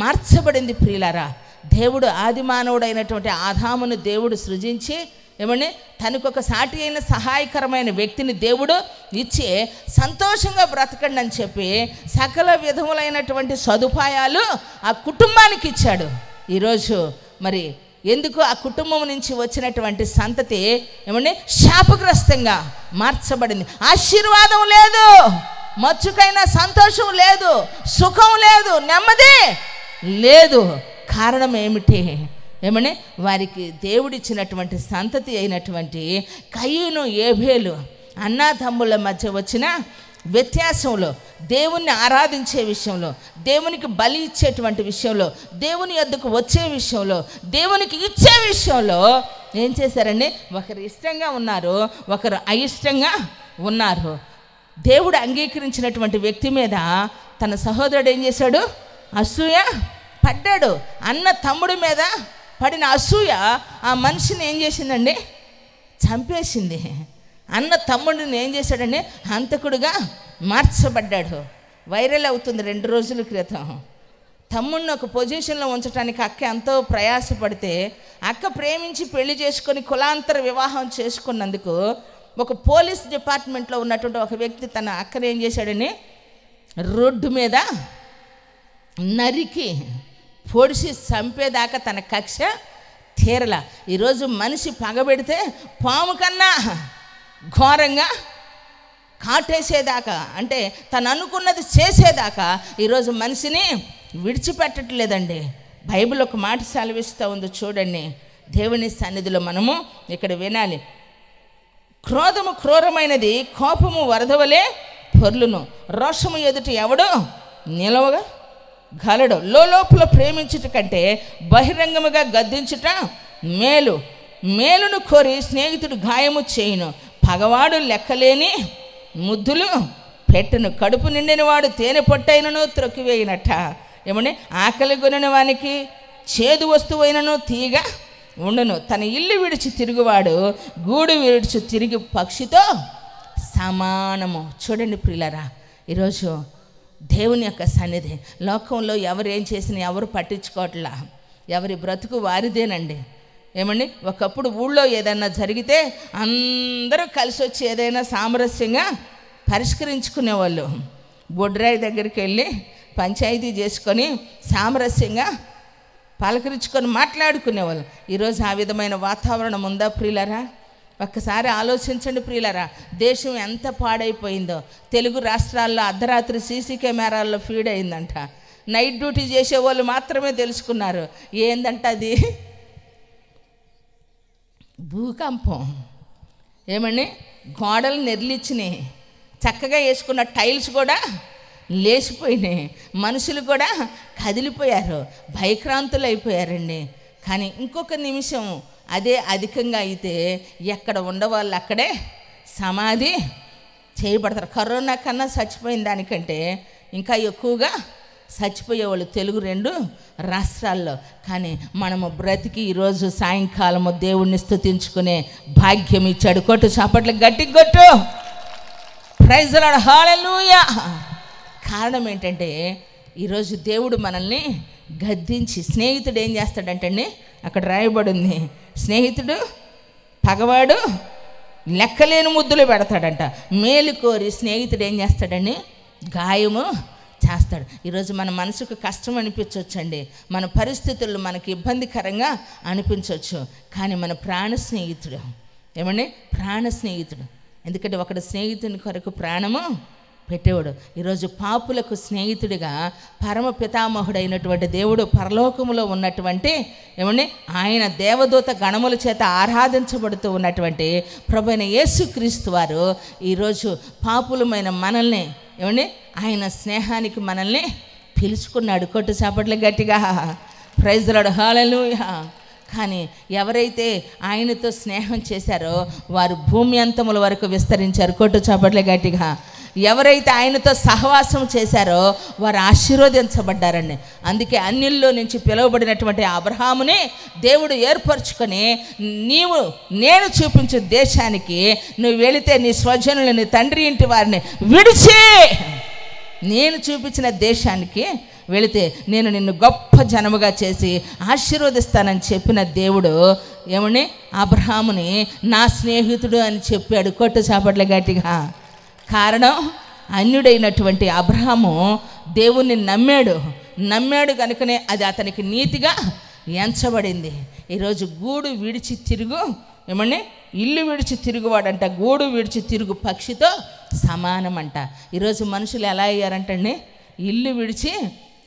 మార్చబడింది ప్రియులారా. దేవుడు ఆది మానవుడైనటువంటి ఆదామును దేవుడు సృజించి ఏమండి తనకొక సాటి అయిన సహాయకరమైన వ్యక్తిని దేవుడు ఇచ్చి సంతోషంగా బ్రతకండి అని చెప్పి సకల విధములైనటువంటి సదుపాయాలు ఆ కుటుంబానికి ఇచ్చాడు. ఈరోజు మరి ఎందుకు ఆ కుటుంబం నుంచి వచ్చినటువంటి సంతతి ఏమండి శాపగ్రస్తంగా మార్చబడింది. ఆశీర్వాదం లేదు, మచ్చుకైనా సంతోషం లేదు, సుఖం లేదు, నెమ్మది లేదు. కారణం ఏమిటి? ఏమని వారికి దేవుడిచ్చినటువంటి సంతతి అయినటువంటి కయీను ఏబేలు అన్నాతమ్ముల మధ్య వచ్చిన వ్యత్యాసంలో, దేవుణ్ణి ఆరాధించే విషయంలో, దేవునికి బలి ఇచ్చేటువంటి విషయంలో, దేవుని యొద్దకు వచ్చే విషయంలో, దేవునికి ఇచ్చే విషయంలో ఏం చేశారండి? ఒకరు ఇష్టంగా ఉన్నారు, ఒకరు అయిష్టంగా ఉన్నారు. దేవుడు అంగీకరించినటువంటి వ్యక్తి మీద తన సహోదరుడు ఏం చేశాడు? అసూయ పడ్డాడు. అన్న తమ్ముడి మీద పడిన అసూయ ఆ మనిషిని ఏం చేసిందండి? చంపేసింది. అన్న తమ్ముడిని ఏం చేశాడండి? హంతకుడుగా మార్చబడ్డాడు. వైరల్ అవుతుంది 2 రోజుల క్రితం. తమ్ముడిని ఒక పొజిషన్లో ఉంచడానికి అక్క ఎంతో ప్రయాసపడితే, అక్క ప్రేమించి పెళ్లి చేసుకొని కులాంతర వివాహం చేసుకున్నందుకు ఒక పోలీస్ డిపార్ట్మెంట్లో ఉన్నటువంటి ఒక వ్యక్తి తన అక్కని ఏం చేశాడని రోడ్డు మీద నరికి పొడిచి చంపేదాకా తన కక్ష తీరల. ఈరోజు మనిషి పగబెడితే పాము కన్నా ఘోరంగా కాటేసేదాకా, అంటే తను అనుకున్నది చేసేదాకా ఈరోజు మనిషిని విడిచిపెట్టట్లేదండి. బైబిల్ ఒక మాట సెలవిస్తూ ఉంది, చూడండి. దేవుని సన్నిధిలో మనము ఇక్కడ వినాలి. క్రోధము క్రూరమైనది, కోపము వరదవలే పొర్లును, రోషము ఎదుట ఎవడు నిలవగా గలడు. లోపల ప్రేమించుట కంటే బహిరంగముగా గద్దించుట మేలు. మేలును కోరి స్నేహితుడు గాయము చేయును, పగవాడు లెక్కలేని ముద్దులు పెట్టును. కడుపు నిండిన వాడు తేనె పొట్టైనను త్రొక్కివేయినట్ట. ఏమని? ఆకలి కొనిన వానికి చేదు వస్తువైనను తీగ ఉండును. తన ఇల్లు విడిచి తిరుగువాడు గూడు విడిచి తిరిగి పక్షితో సమానము. చూడండి ప్రియులారా, ఈరోజు దేవుని యొక్క సన్నిధి లోకంలో ఎవరు ఏం చేసినా ఎవరు పట్టించుకోవట్లా, ఎవరి బ్రతుకు వారిదేనండి. ఏమండి? ఒకప్పుడు ఊళ్ళో ఏదైనా జరిగితే అందరూ కలిసి వచ్చి ఏదైనా సామరస్యంగా పరిష్కరించుకునేవాళ్ళు. బొడ్రాయి దగ్గరికి వెళ్ళి పంచాయతీ చేసుకొని సామరస్యంగా పలకరించుకొని మాట్లాడుకునేవాళ్ళు. ఈరోజు ఆ విధమైన వాతావరణం ఉందా ప్రియులారా? ఒక్కసారి ఆలోచించండి ప్రియులారా, దేశం ఎంత పాడైపోయిందో. తెలుగు రాష్ట్రాల్లో అర్ధరాత్రి సీసీ కెమెరాల్లో ఫీడ్ అయిందంట. నైట్ డ్యూటీ చేసేవాళ్ళు మాత్రమే తెలుసుకున్నారు. ఏందంట అది? భూకంపం. ఏమని? గోడలు నెర్లిచ్చినాయి, చక్కగా వేసుకున్న టైల్స్ కూడా లేచిపోయినాయి, మనుషులు కూడా కదిలిపోయారు, భయక్రాంతులు అయిపోయారండి. కానీ ఇంకొక నిమిషం అదే అధికంగా అయితే ఎక్కడ ఉండవాళ్ళు అక్కడే సమాధి చేయబడతారు. కరోనా కన్నా చచ్చిపోయిన దానికంటే ఇంకా ఎక్కువగా చచ్చిపోయేవాళ్ళు తెలుగు 2 రాష్ట్రాల్లో. కానీ మనము బ్రతికి ఈరోజు సాయంకాలము దేవుణ్ణి స్తుతించుకునే భాగ్యం ఇచ్చాడు. కొట్టు చప్పట్లు, గట్టి కొట్టు, ప్రైజ్ ది లార్డ్, హల్లెలూయా. కారణం ఏంటంటే ఈరోజు దేవుడు మనల్ని గద్దించి, స్నేహితుడు ఏం చేస్తాడంటే అక్కడ రాయబడి ఉంది, స్నేహితుడు పగవాడు లెక్కలేని ముద్దులు పెడతాడంట. మేలు కోరి స్నేహితుడు ఏం చేస్తాడని గాయము చేస్తాడు. ఈరోజు మన మనసుకు కష్టం అనిపించవచ్చండి, మన పరిస్థితులు మనకి ఇబ్బందికరంగా అనిపించవచ్చు. కానీ మన ప్రాణ స్నేహితుడు, ఏమండి? ప్రాణ స్నేహితుడు. ఎందుకంటే ఒకడు స్నేహితుని కొరకు ప్రాణము పెట్టేవాడు. ఈరోజు పాపులకు స్నేహితుడిగా పరమ పితామహుడైనటువంటి దేవుడు పరలోకములో ఉన్నటువంటి, ఏమండి, ఆయన దేవదూత గణముల చేత ఆరాధించబడుతూ ఉన్నటువంటి ప్రభువైన యేసుక్రీస్తు వారు ఈరోజు పాపులమైన మనల్ని, ఏమండి, ఆయన స్నేహానికి మనల్ని పిలుచుకున్నాడు. కొట్టు చప్పట్లు గట్టిగా, ప్రైజ్ ది లార్డ్, హల్లెలూయా. కానీ ఎవరైతే ఆయనతో స్నేహం చేశారో వారు భూమి అంతముల వరకు విస్తరించారు. కొట్టు చప్పట్లు గట్టిగా. ఎవరైతే ఆయనతో సహవాసం చేశారో వారు ఆశీర్వదించబడ్డారండి. అందుకే అన్యుల్లో నుంచి పిలువబడినటువంటి అబ్రహాముని దేవుడు ఏర్పరచుకొని, నేను చూపించే దేశానికి నువ్వు వెళితే నీ స్వజనులని, తండ్రి ఇంటి వారిని విడిచి నేను చూపించిన దేశానికి వెళితే నేను నిన్ను గొప్ప జనముగా చేసి ఆశీర్వదిస్తానని చెప్పిన దేవుడు ఏమని అబ్రహాముని నా స్నేహితుడు అని చెప్పాడు. కొట్టు చాపట్ల గట్టిగా. కారణం అన్యుడైనటువంటి అబ్రహాము దేవుణ్ణి నమ్మాడు కనుకనే అది అతనికి నీతిగా ఎంచబడింది. ఈరోజు గూడు విడిచి తిరుగు ఏమని ఇల్లు విడిచి తిరుగువాడంట, గూడు విడిచి తిరుగు పక్షితో సమానమంట. ఈరోజు మనుషులు ఎలా అయ్యారంటండి, ఇల్లు విడిచి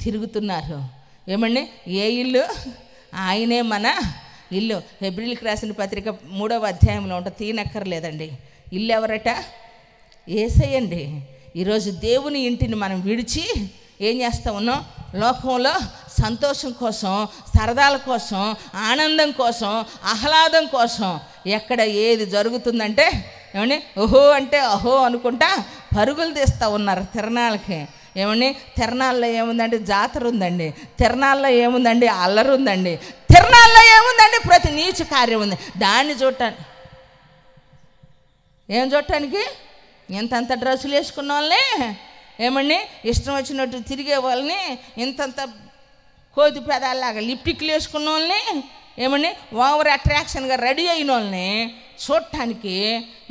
తిరుగుతున్నారు. ఏమండి ఏ ఇల్లు? ఆయనే మన ఇల్లు. హెబ్రీయులకు రాసిన పత్రిక 3వ అధ్యాయంలో ఉంటే తీనక్కర్లేదండి. ఇల్లు ఎవరట? యేసయ్యండి. ఈరోజు దేవుని ఇంటిని మనం విడిచి ఏం చేస్తూ ఉన్నాం? లోకంలో సంతోషం కోసం, సరదాల కోసం, ఆనందం కోసం, ఆహ్లాదం కోసం ఎక్కడ ఏది జరుగుతుందంటే ఏమని ఓహో అంటే అహో అనుకుంటా పరుగులు తీస్తూ ఉన్నారు తిరణాలకి. ఏమని తిరణాల్లో ఏముందండి? జాతర ఉందండి. తిరణాల్లో ఏముందండి? అల్లరి ఉందండి. తిరణాల్లో ఏముందండి? ప్రతి నీచ కార్యం ఉంది. దాన్ని చూడటానికి ఏం చూడటానికి ఇంతంత డ్రెస్సులు వేసుకున్న వాళ్ళని ఏమండి ఇష్టం వచ్చినట్టు తిరిగే వాళ్ళని, ఇంతంత కోతి పెదాల్లాగా లిప్టిక్లు వేసుకున్న వాళ్ళని, ఏమండి ఓవర్ అట్రాక్షన్గా రెడీ అయిన వాళ్ళని చూడటానికి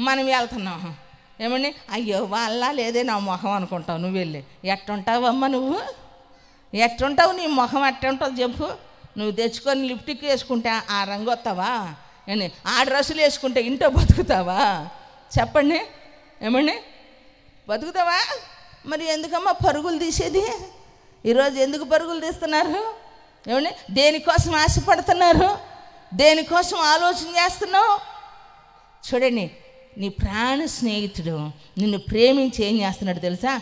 మనం వెళ్తున్నాం. ఏమండి అయ్యో వాళ్ళ లేదే నా మొహం అనుకుంటావు. నువ్వు వెళ్ళి ఎట్టుంటావమ్మా? నువ్వు ఎట్టుంటావు? నీ మొహం ఎట్టుంటావు చెప్పు. నువ్వు తెచ్చుకొని లిప్టిక్ వేసుకుంటే ఆ రంగు వస్తావా? ఆ డ్రెస్సులు వేసుకుంటే ఇంట్లో బతుకుతావా? చెప్పండి. ఏమండి బతుకుతావా? మరి ఎందుకమ్మా పరుగులు తీసేది? ఈరోజు ఎందుకు పరుగులు తీస్తున్నారు? ఏమండి దేనికోసం ఆశపడుతున్నారు? దేనికోసం ఆలోచన చేస్తున్నావు? చూడండి, నీ ప్రాణ స్నేహితుడు నిన్ను ప్రేమించి ఏం చేస్తున్నాడు తెలుసా?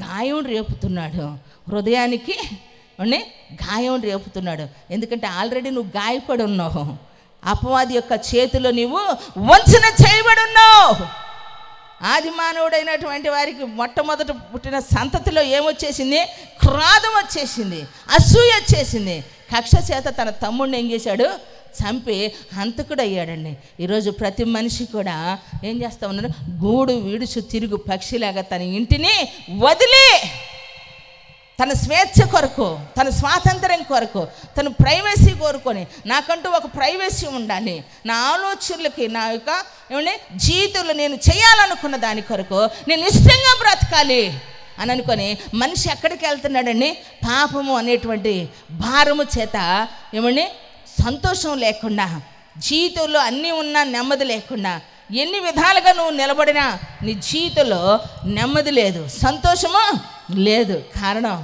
గాయం రేపుతున్నాడు. హృదయానికి గాయం రేపుతున్నాడు. ఎందుకంటే ఆల్రెడీ నువ్వు గాయపడి ఉన్నావు. అపవాది యొక్క చేతిలో నీవు వంచన చేయబడి ఉన్నావు. ఆది మానవుడైనటువంటి వారికి మొట్టమొదట పుట్టిన సంతతిలో ఏమొచ్చేసింది? క్రోధం వచ్చేసింది, అసూయ వచ్చేసింది. కక్ష చేత తన తమ్ముడిని ఏం చేశాడు? చంపి హంతకుడు అయ్యాడండి. ఈరోజు ప్రతి మనిషి కూడా ఏం చేస్తూ ఉన్నాడు? గూడు విడుచు తిరుగు పక్షిలాగా తన ఇంటిని వదిలి తన స్వేచ్ఛ కొరకు, తన స్వాతంత్ర్యం కొరకు, తన ప్రైవసీ కోరుకొని నాకంటూ ఒక ప్రైవసీ ఉండాలి, నా ఆలోచనలకి, నా యొక్క ఏమంటే జీవితంలో నేను చేయాలనుకున్న దాని కొరకు నేను ఇష్టంగా బ్రతకాలి అని అనుకొని మనిషి ఎక్కడికి వెళ్తున్నాడండి? పాపము అనేటువంటి భారము చేత ఏమండి సంతోషం లేకుండా, జీవితంలో అన్నీ ఉన్నా నెమ్మది లేకుండా, ఎన్ని విధాలుగా నువ్వు నిలబడినా నీ జీవితంలో నెమ్మది లేదు, సంతోషము లేదు. కారణం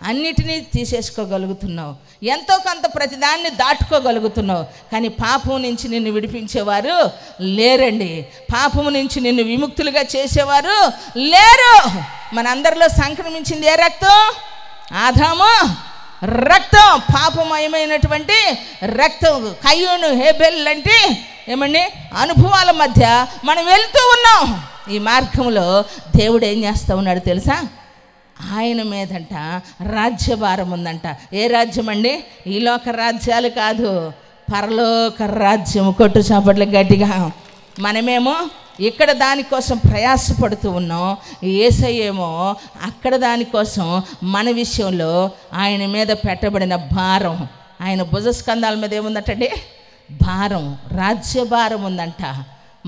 అన్నిటినీ తీసేసుకోగలుగుతున్నావు, ఎంతో కొంత ప్రతిదాన్ని దాటుకోగలుగుతున్నావు, కానీ పాపం నుంచి నిన్ను విడిపించేవారు లేరండి. పాపము నుంచి నిన్ను విముక్తులుగా చేసేవారు లేరు. మనందరిలో సంక్రమించింది ఏ రక్తం? ఆదాము రక్తం, పాపమయమైనటువంటి రక్తం. కయ్యూను హేబెల్ లాంటి ఏమండి అనుభవాల మధ్య మనం వెళ్తూ ఉన్నాం. ఈ మార్గంలో దేవుడు ఏం చేస్తూ ఉన్నాడు తెలుసా? ఆయన మీదంట రాజ్యభారం ఉందంట. ఏ రాజ్యం అండి? ఈ లోక రాజ్యాలు కాదు, పరలోక రాజ్యం. కొట్టు చాపట్ల గట్టిగా. మనమేమో ఇక్కడ దానికోసం ప్రయాసపడుతూ ఉన్నాం, యేసయ్యేమో అక్కడ దానికోసం మన విషయంలో ఆయన మీద పెట్టబడిన భారం, ఆయన భుజస్కంధాల మీద ఏముందటండి? భారం, రాజ్యభారం ఉందంట.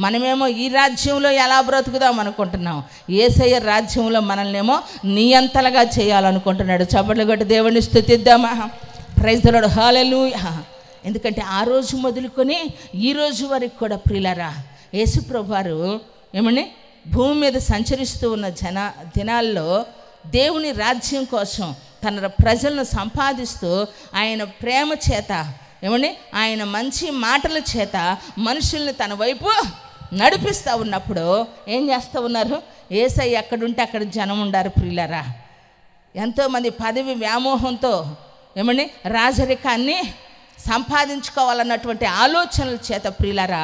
మనమేమో ఈ రాజ్యంలో ఎలా బ్రతుకుదాం అనుకుంటున్నాం, యేసయ్య రాజ్యంలో మనల్నేమో నియంతలుగా చేయాలనుకుంటున్నాడు. చప్పట్లు కొట్టి దేవుని స్తుతిద్దామా? ప్రైజ్ ది లార్డ్, హల్లెలూయా. ఎందుకంటే ఆ రోజు మొదలుకొని ఈ రోజు వరకు కూడా ప్రియులారా, యేసు ప్రభువారు ఏమని భూమి మీద సంచరిస్తూ ఉన్న దినాల్లో దేవుని రాజ్యం కోసం తన ప్రజలను సంపాదిస్తూ ఆయన ప్రేమ చేత ఏమండి ఆయన మంచి మాటల చేత మనుషుల్ని తన వైపు నడిపిస్తూ ఉన్నప్పుడు ఏం చేస్తూ ఉన్నారు? యేసయ్య ఎక్కడుంటే అక్కడ జనం ఉండారు ప్రియులారా. ఎంతోమంది పదవి వ్యామోహంతో ఏమండి రాజరికాన్ని సంపాదించుకోవాలన్నటువంటి ఆలోచనల చేత ప్రియులారా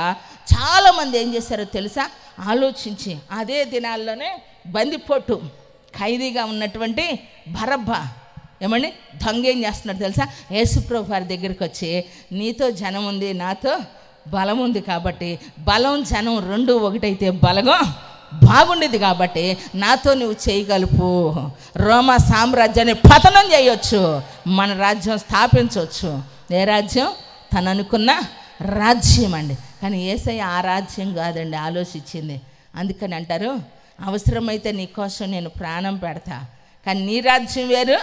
చాలామంది ఏం చేశారో తెలుసా? ఆలోచించి అదే దినాల్లోనే బందిపోటు ఖైదీగా ఉన్నటువంటి బరబ్బా ఏమండి దొంగ ఏం చేస్తున్నాడు తెలుసా? యేసుప్రభు వారి దగ్గరికి వచ్చి, నీతో జనం ఉంది, నాతో బలం ఉంది, కాబట్టి బలం జనం రెండు ఒకటైతే బలగం బాగుండేది కాబట్టి నాతో నువ్వు చేయగలుపు. రోమా సామ్రాజ్యాన్ని పతనం చేయొచ్చు, మన రాజ్యం స్థాపించవచ్చు. ఏ రాజ్యం? తను అనుకున్న రాజ్యం అండి. కానీ యేసయ్య ఆ రాజ్యం కాదండి ఆలోచించింది. అందుకని అంటారు, అవసరమైతే నీ కోసం నేను ప్రాణం పెడతా, కానీ నీ రాజ్యం వేరు,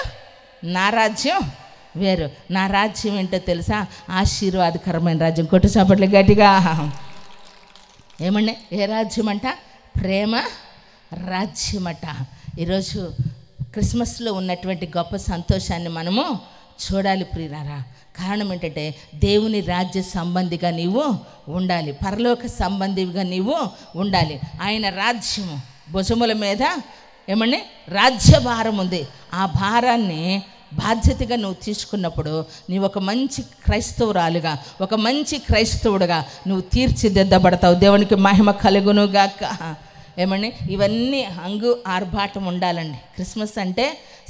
నా రాజ్యం వేరు. నా రాజ్యం ఏంటో తెలుసా? ఆశీర్వాదకరమైన రాజ్యం. కొట్టు చప్పట్లు గట్టిగా. ఏమండి? ఏ రాజ్యం అంట? ప్రేమ రాజ్యం అట. ఈరోజు క్రిస్మస్లో ఉన్నటువంటి గొప్ప సంతోషాన్ని మనము చూడాలి ప్రియులారా. కారణం ఏంటంటే దేవుని రాజ్య సంబంధిగా నీవు ఉండాలి, పరలోక సంబంధిగా నీవు ఉండాలి. ఆయన రాజ్యము భుజముల మీద ఏమండి రాజ్యభారం ఉంది. ఆ భారాన్ని బాధ్యతగా నువ్వు తీసుకున్నప్పుడు నీవు ఒక మంచి క్రైస్తవురాలుగా, ఒక మంచి క్రైస్తవుడుగా నువ్వు తీర్చిదిద్దబడతావు. దేవునికి మహిమ కలుగునుగాక. ఏమండి? ఇవన్నీ హంగు ఆర్భాటం ఉండాలండి. క్రిస్మస్ అంటే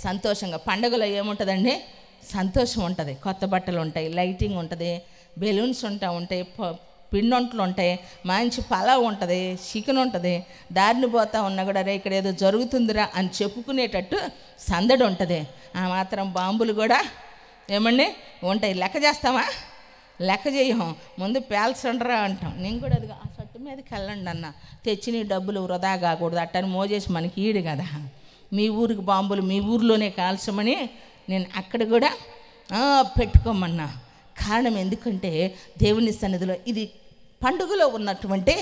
సంతోషంగా, పండుగలో ఏముంటుందండి? సంతోషం ఉంటుంది, కొత్త బట్టలు ఉంటాయి, లైటింగ్ ఉంటుంది, బెలూన్స్ ఉంటాయి, పిండొంటలు ఉంటాయి, మంచి పలావ్ ఉంటుంది, చికెన్ ఉంటుంది. దారిని పోతా ఉన్నా కూడా రే ఇక్కడ ఏదో జరుగుతుందిరా అని చెప్పుకునేటట్టు సందడి ఉంటుంది. ఆ మాత్రం బాంబులు కూడా ఏమండి ఉంటాయి. లెక్క చేస్తామా? లెక్క చేయము. ముందు పేల్చండ్రా అంటాం. నేను కూడా అది ఆ చెట్టు మీదకి వెళ్ళండి అన్న, తెచ్చిన డబ్బులు వృధా కాకూడదు, అట్టని మోజేసి మనకి ఈడు కదా. మీ ఊరికి బాంబులు మీ ఊరిలోనే కాల్చమని నేను అక్కడ కూడా పెట్టుకోమన్నా. కారణం ఎందుకంటే దేవుని సన్నిధిలో ఇది పండుగలో ఉన్నటువంటి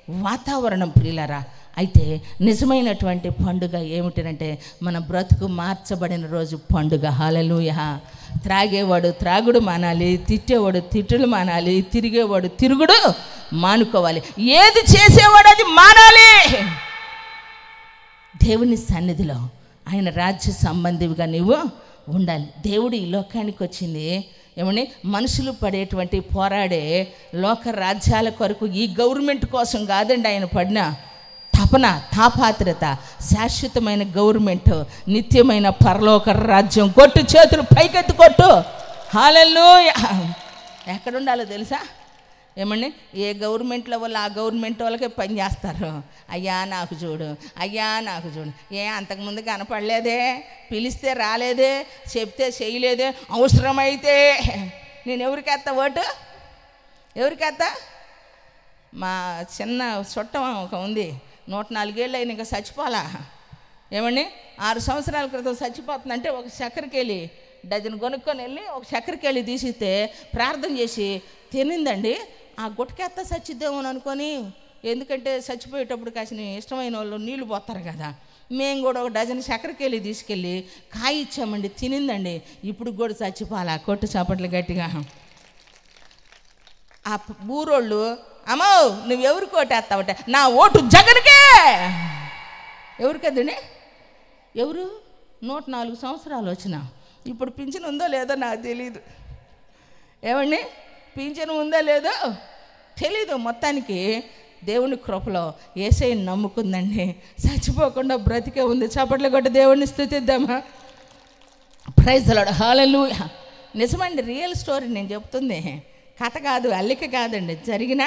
వాతావరణం ప్రియులారా. అయితే నిజమైనటువంటి పండుగ ఏమిటంటే మన బ్రతుకు మార్చబడిన రోజు పండుగ. హల్లెలూయా. త్రాగేవాడు త్రాగుడు మానాలి, తిట్టేవాడు తిట్టులు మానాలి, తిరిగేవాడు తిరుగుడు మానుకోవాలి, ఏది చేసేవాడు అది మానాలి. దేవుని సన్నిధిలో ఆయన రాజ్య సంబంధిగా నీవు ఉండాలి. దేవుడు ఈ లోకానికి వచ్చింది ఏమని? మనుషులు పడేటువంటి పోరాడే లోక రాజ్యాల కొరకు, ఈ గవర్నమెంట్ కోసం కాదండి ఆయన పడిన తపన, తాపాత్రత. శాశ్వతమైన గవర్నమెంట్, నిత్యమైన పరలోక రాజ్యం. కొట్టు, చేతులు పైకెత్తి కొట్టు. హల్లెలూయా. ఎక్కడుండాలో తెలుసా? ఏమండి? ఏ గవర్నమెంట్లో వాళ్ళు ఆ గవర్నమెంట్ వాళ్ళకే పని చేస్తారు. అయ్యా నాకు చూడు, అయ్యా నాకు చూడు. అంతకుముందు కనపడలేదే, పిలిస్తే రాలేదే, చెప్తే చేయలేదే, అవసరమైతే నేను ఎవరికేస్తా ఓటు? ఎవరికేస్తా? మా చిన్న చుట్టం ఒక ఉంది, 104 ఏళ్ళు అయినా ఇంకా చచ్చిపోలా. ఏమండి? 6 సంవత్సరాల క్రితం చచ్చిపోతుందంటే ఒక చక్కెరకేళి డజన్ కొనుక్కొని వెళ్ళి ఒక చక్కెరకేళి తీసిస్తే ప్రార్థన చేసి తినిందండి. ఆ గుట్టకెత్త చచ్చిద్దామని అనుకొని, ఎందుకంటే చచ్చిపోయేటప్పుడు కాసిన ఇష్టమైన వాళ్ళు నీళ్లు పోతారు కదా. మేము కూడా ఒక డజన్ చక్కెరకేళి తీసుకెళ్ళి కాయ ఇచ్చామండి, తినిందండి. ఇప్పుడు కూడా చచ్చిపోవాలా. కొట్టు చప్పట్లు గట్టిగా. ఆ ఊరోళ్ళు, అమ్మో నువ్వు ఎవరికి ఓటేస్తావంటే, నా ఓటు జగన్కే. ఎవరు కదండి? ఎవరు? 104 సంవత్సరాలు వచ్చిన. ఇప్పుడు పింఛన్ ఉందో లేదో నాకు తెలీదు. ఏమండి? పింఛన్ ఉందో లేదో తెలీదు. మొత్తానికి దేవుని కృపలో యేసయ్యని నమ్ముకుందండి, చచ్చిపోకుండా బ్రతికే ఉంది. చప్పట్లు కొట్టి దేవుడిని స్తుతిద్దామా? Praise the lord. హల్లెలూయా. నిజమండి, రియల్ స్టోరీ నేను చెప్తుంది, కథ కాదు, అల్లిక కాదండి, జరిగిన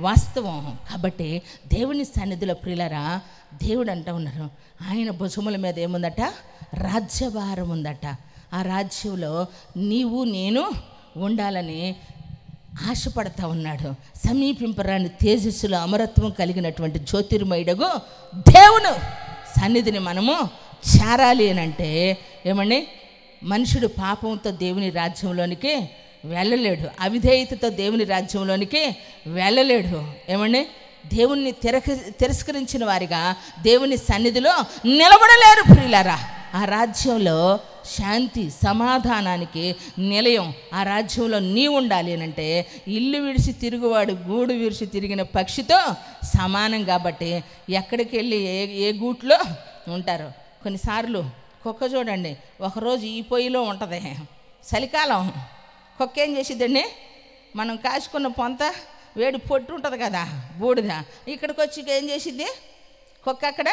వాస్తవం. కాబట్టి దేవుని సన్నిధిలో ప్రియులారా, దేవుడు అంటూ ఉన్నారు ఆయన భుజముల మీద ఏముందట? రాజ్యభారం ఉందట. ఆ రాజ్యంలో నీవు నేను ఉండాలని ఆశపడతా ఉన్నాడు. సమీపింపరాని తేజస్సులో అమరత్వం కలిగినటువంటి జ్యోతిర్మయుడగు దేవుని సన్నిధిని మనము చేరాలి అని అంటే ఏమండి? మనుషుడు పాపంతో దేవుని రాజ్యంలోనికి వెళ్ళలేడు, అవిధేయతతో దేవుని రాజ్యంలోనికి వెళ్ళలేడు. ఏమండి? దేవుణ్ణి తిరస్కరించిన వారిగా దేవుని సన్నిధిలో నిలబడలేరు ప్రియులారా. ఆ రాజ్యంలో శాంతి సమాధానానికి నిలయం. ఆ రాజ్యంలో నీ ఉండాలి అని అంటే ఇల్లు విడిచి తిరుగువాడు గూడు విడిచి తిరిగిన పక్షితో సమానం. కాబట్టి ఎక్కడికి వెళ్ళి ఏ గూట్లో ఉంటారు. కొన్నిసార్లు కుక్క చూడండి, ఒకరోజు ఈ పొయ్యిలో ఉంటుంది, చలికాలం కుక్క ఏం చేసిద్దండి? మనం కాచుకున్న పొంత వేడి పొట్టు ఉంటుంది కదా, బూడిద, ఇక్కడికి వచ్చి ఏం చేసిద్ది? కుక్క అక్కడ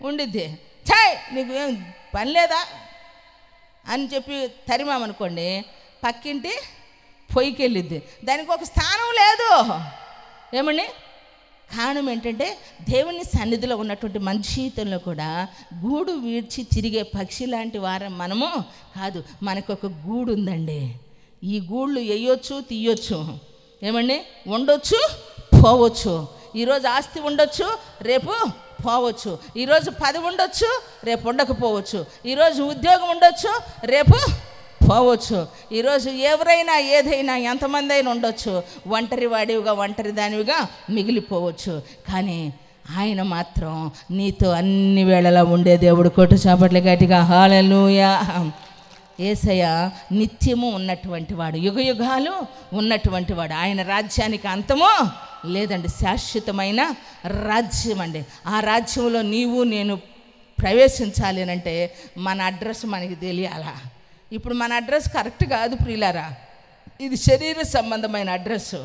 ఉండిద్ది. ఛాయ్ నీకు ఏం పని లేదా అని చెప్పి తరిమామనుకోండి, పక్కింటి పొయ్యికి వెళ్ళిద్ది. దానికి ఒక స్థానం లేదు. ఏమండి? కారణం ఏంటంటే దేవుని సన్నిధిలో ఉన్నటువంటి మన జీవితంలో కూడా గూడు వీడ్చి తిరిగే పక్షి లాంటి వారం మనము కాదు. మనకు ఒక గూడు ఉందండి. ఈ గూళ్ళు వేయొచ్చు, తీయొచ్చు, ఏమండి, ఉండొచ్చు, పోవచ్చు. ఈరోజు ఆస్తి ఉండొచ్చు, రేపు పోవచ్చు. ఈరోజు 10 ఉండొచ్చు, రేపు ఉండకపోవచ్చు. ఈరోజు ఉద్యోగం ఉండొచ్చు, రేపు పోవచ్చు. ఈరోజు ఎవరైనా ఏదైనా ఎంతమంది అయినా ఉండొచ్చు. ఒంటరి వాడివిగా, ఒంటరి దానివిగా మిగిలిపోవచ్చు. కానీ ఆయన మాత్రం నీతో అన్ని వేళలా ఉండే దేవుడు. కొట్టు చప్పట్లు గట్టిగా హల్లెలూయా. యేసయ్య నిత్యము ఉన్నటువంటి వాడు, యుగయుగాలు ఉన్నటువంటి వాడు. ఆయన రాజ్యానికి అంతము లేదండి, శాశ్వతమైన రాజ్యం అండి. ఆ రాజ్యంలో నీవు నేను ప్రవేశించాలి అంటే మన అడ్రస్ మనకి తెలియాలా? ఇప్పుడు మన అడ్రస్ కరెక్ట్ కాదు ప్రియులారా, ఇది శరీర సంబంధమైన అడ్రస్.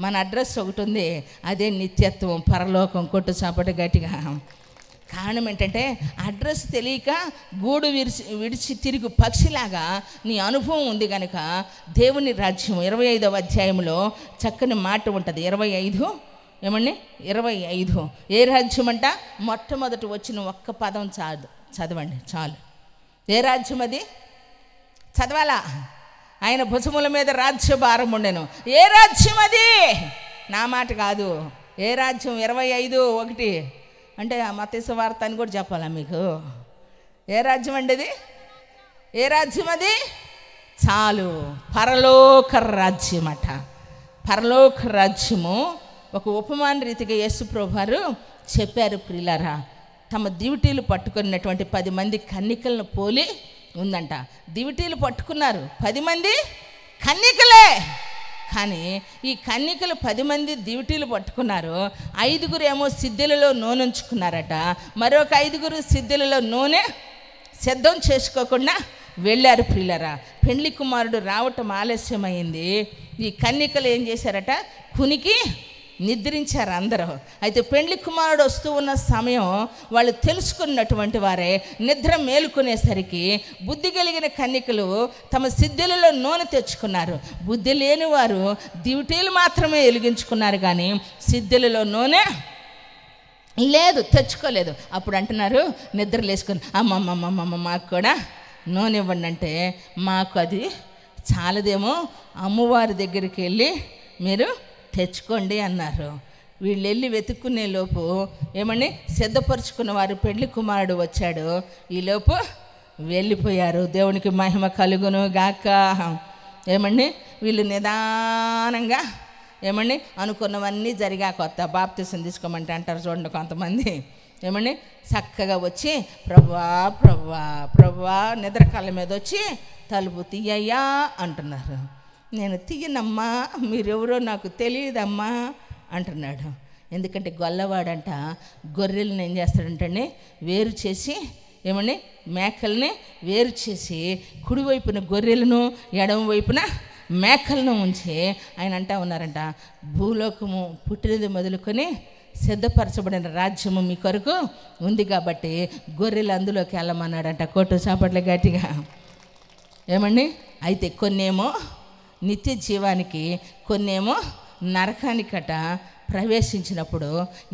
మన అడ్రస్ ఒకటి ఉంది, అదే నిత్యత్వం, పరలోకం. కొట్టు చాపట గట్టిగా. కారణం ఏంటంటే అడ్రస్ తెలియక గూడు విడిచి తిరుగు పక్షిలాగా నీ అనుభవం ఉంది కనుక దేవుని రాజ్యం 25వ అధ్యాయంలో చక్కని మాట ఉంటుంది. 25 ఏమండి, 25 ఏ రాజ్యం అంట? మొట్టమొదటి వచ్చిన ఒక్క పదం చదవండి చాలు. ఏ రాజ్యం అది? చదవాలా? ఆయన భుజముల మీద రాజ్యభారం ఉండెను. ఏ రాజ్యం అది? నా మాట కాదు. ఏ రాజ్యం? 25:1 అంటే మత్తయి సువార్త అని కూడా చెప్పాలా మీకు? ఏ రాజ్యం అండి అది? ఏ రాజ్యం అది? చాలు, పరలోక రాజ్యం అట. పరలోక రాజ్యము ఒక ఉపమాన రీతిగా యేసు ప్రభువారు చెప్పారు ప్రియులారా. తమ దివిటీలు పట్టుకున్నటువంటి 10 మంది కన్నికలను పోలి ఉందంట. దివిటీలు పట్టుకున్నారు 10 మంది కన్నికలే. కానీ ఈ కన్నికలు 10 మంది దివిటీలు పట్టుకున్నారు. 5 ఏమో సిద్ధెలలో నూనె ఉంచుకున్నారట. మరొక 5 సిద్ధెలలో నూనె సిద్ధం చేసుకోకుండా వెళ్ళారు ప్రియులరా. పెండ్లి కుమారుడు రావటం ఆలస్యమైంది. ఈ కన్నికలు ఏం చేశారట? కునికి నిద్రించారు అందరూ. అయితే పెండ్లి కుమారుడు వస్తూ ఉన్న సమయం వాళ్ళు తెలుసుకున్నటువంటి వారే నిద్ర మేలుకునేసరికి బుద్ధి కలిగిన కన్నికలు తమ సిద్ధులలో నూనె తెచ్చుకున్నారు. బుద్ధి లేని వారు దివిటీలు మాత్రమే వెలిగించుకున్నారు, కానీ సిద్ధులలో నూనె లేదు, తెచ్చుకోలేదు. అప్పుడు అంటున్నారు నిద్ర లేసుకొని, అమ్మమ్మమ్మమ్మ మాకు కూడా నూనె ఇవ్వండి అంటే, మాకు అది చాలదేమో, అమ్మవారి దగ్గరికి వెళ్ళి మీరు తెచ్చుకోండి అన్నారు. వీళ్ళు వెళ్ళి వెతుక్కునే లోపు ఏమని సిద్ధపరుచుకున్న వారు పెండ్లి కుమారుడు వచ్చాడు. ఈలోపు వెళ్ళిపోయారు. దేవునికి మహిమ కలుగును గాక. ఏమండి, వీళ్ళు నిదానంగా ఏమండి అనుకున్నవన్నీ జరిగా కొత్త బాప్తిసం తీసుకోమంటే అంటారు చూడండి కొంతమంది. ఏమండి చక్కగా వచ్చి ప్రభువా ప్రభువా ప్రభువా నిద్రకాళ్ళ మీద వచ్చి తలుపు తీయ్యా అంటున్నారు. నేను తీయనమ్మా, మీరెవరో నాకు తెలియదమ్మా అంటున్నాడు. ఎందుకంటే గొల్లవాడంట గొర్రెలను ఏం చేస్తాడంటే వేరు చేసి, ఏమని మేకల్ని వేరు చేసి కుడివైపున గొర్రెలను ఎడమ వైపున మేకలను ఉంచి ఆయన అంటా ఉన్నారంట, భూలోకము పుట్టినది మొదలుకొని సిద్ధపరచబడిన రాజ్యము మీ కొరకు ఉంది కాబట్టి గొర్రెలు అందులోకి వెళ్ళమన్నాడంట. కొట్టు చాపట్ల గట్టిగా. ఏమండి, అయితే కొన్నేమో నిత్య జీవానికి, కొన్నేమో నరకానికట ప్రవేశించినప్పుడు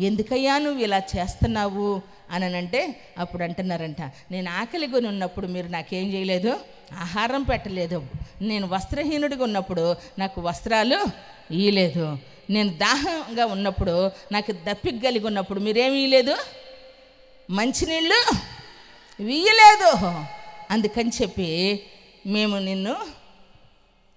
ఎందుకయ్యా నువ్వు ఇలా చేస్తున్నావు అని అంటే అప్పుడు అంటున్నారంట, నేను ఆకలి కొని ఉన్నప్పుడు మీరు నాకేం చేయలేదు, ఆహారం పెట్టలేదు. నేను వస్త్రహీనుడిగా ఉన్నప్పుడు నాకు వస్త్రాలు ఇయ్యలేదు. నేను దాహంగా ఉన్నప్పుడు, నాకు దప్పిక కలిగి ఉన్నప్పుడు మీరేమి ఇయ్యలేదు, మంచినీళ్ళు ఇయ్యలేదు. అందుకని చెప్పి మేము నిన్ను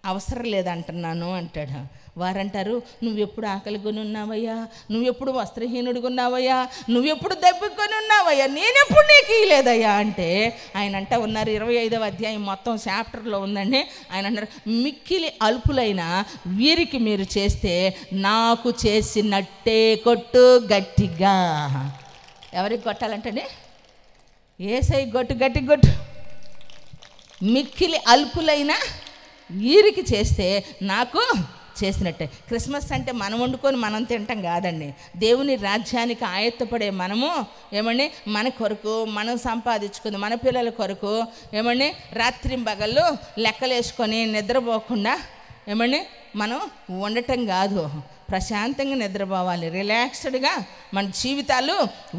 అవసరం లేదంటున్నాను అంటాడు. వారంటారు, నువ్వెప్పుడు ఆకలి కొని ఉన్నావయ్యా, నువ్వెప్పుడు వస్త్రహీనుడిగా ఉన్నావయ్యా, నువ్వెప్పుడు దెబ్బకొని ఉన్నావయ్యా, నేనెప్పుడు నీకు ఇయ్యలేదయ్యా అంటే ఆయన అంటా ఉన్నారు. 25వ అధ్యాయం మొత్తం చాప్టర్లో ఉందండి. ఆయన అంటారు, మిక్కిలి అల్పులైన వీరికి మీరు చేస్తే నాకు చేసినట్టే కొట్టు గట్టిగా. ఎవరికి కొట్టాలంటే ఏసై కొట్టు, గట్టి కొట్టు. మిక్కిలి అల్పులైన వీరికి చేస్తే నాకు చేసినట్టే. క్రిస్మస్ అంటే మనం వండుకొని మనం తింటాం కాదండి. దేవుని రాజ్యానికి ఆయత్తపడే మనము ఏమండి మన కొరకు మనం సంపాదించుకుంది, మన పిల్లల కొరకు ఏమండి రాత్రింబగళ్ళు లెక్కలేసుకొని నిద్రపోకుండా ఏమండి మనం ఉండటం కాదు. ప్రశాంతంగా నిద్రపోవాలి, రిలాక్స్డ్గా మన జీవితాలు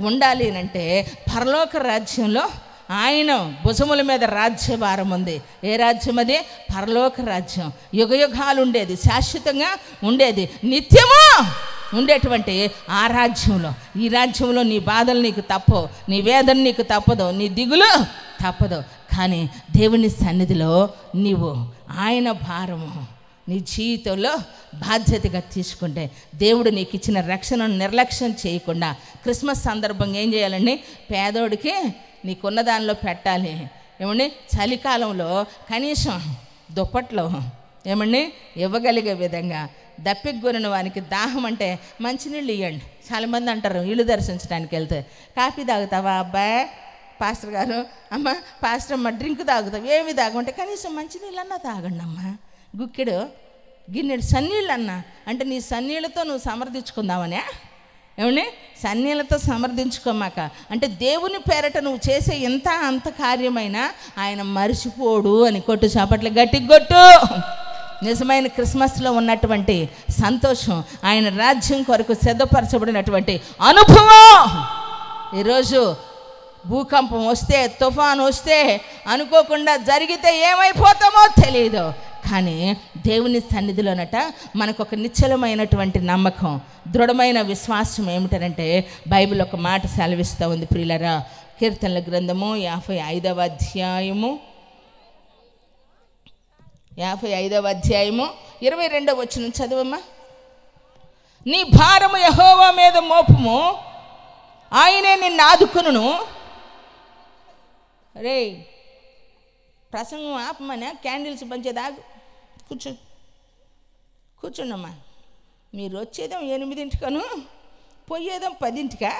ఉండాలి అంటే పరలోక రాజ్యంలో ఆయన భుజముల మీద రాజ్యభారం ఉంది. ఏ రాజ్యం అది? పరలోక రాజ్యం. యుగయుగాలు ఉండేది, శాశ్వతంగా ఉండేది, నిత్యము ఉండేటువంటి ఆ రాజ్యంలో. ఈ రాజ్యంలో నీ బాధలు నీకు తప్పవు, నీ వేదన నీకు తప్పదు, నీ దిగులు తప్పదు. కానీ దేవుని సన్నిధిలో నీవు ఆయన భారము నీ జీవితంలో బాధ్యతగా తీసుకుంటే దేవుడు నీకు ఇచ్చిన రక్షణను నిర్లక్ష్యం చేయకుండా క్రిస్మస్ సందర్భంగా ఏం చేయాలండి? పేదోడికి నీకున్న దానిలో పెట్టాలి. ఏమండి? చలికాలంలో కనీసం దుప్పట్లో ఏమండి ఇవ్వగలిగే విధంగా, దప్పికొనిన వానికి దాహం అంటే మంచినీళ్ళు ఇవ్వండి. చాలామంది అంటారు ఇల్లు దర్శించడానికి వెళ్తే, కాఫీ తాగుతావా అబ్బాయి? పాస్టర్ గారు, అమ్మ పాస్టర్ అమ్మ డ్రింక్ తాగుతావు, ఏమి తాగమంటే కనీసం మంచినీళ్ళు అన్నా తాగండి అమ్మ, గుక్కెడు గిన్నెడు సన్నీళ్ళు అన్నా అంటే నీ సన్నీళ్ళతో నువ్వు సమర్థించుకుందామనే. ఏమండి? సన్నీళ్ళతో సమర్థించుకోమాక. అంటే దేవుని పేరట నువ్వు చేసే ఎంత అంత కార్యమైనా ఆయన మరిచిపోడు అని. కొట్టు చాపట్ల గట్టి కొట్టు. నిజమైన క్రిస్మస్లో ఉన్నటువంటి సంతోషం, ఆయన రాజ్యం కొరకు సిద్ధపరచబడినటువంటి అనుభవం. ఈరోజు భూకంపం వస్తే, తుఫాను వస్తే అనుకోకుండా జరిగితే ఏమైపోతామో తెలియదు. కానీ దేవుని సన్నిధిలోనట మనకు ఒక నిశ్చలమైనటువంటి నమ్మకం, దృఢమైన విశ్వాసం ఏమిటంటే బైబిల్ ఒక మాట సెలవిస్తూ ఉంది ప్రియులరా. కీర్తనల గ్రంథము 55వ అధ్యాయము 22వ వచనం చదువమ్మా. నీ భారము యెహోవా మీద మోపుము, ఆయనే నిన్ను ఆదుకొనును. రే ప్రసంగం ఆపమనే, క్యాండిల్స్ పంచేదాగు, కూర్చోండమ్మా. మీరు వచ్చేదేం 8 పోయేదేం 10.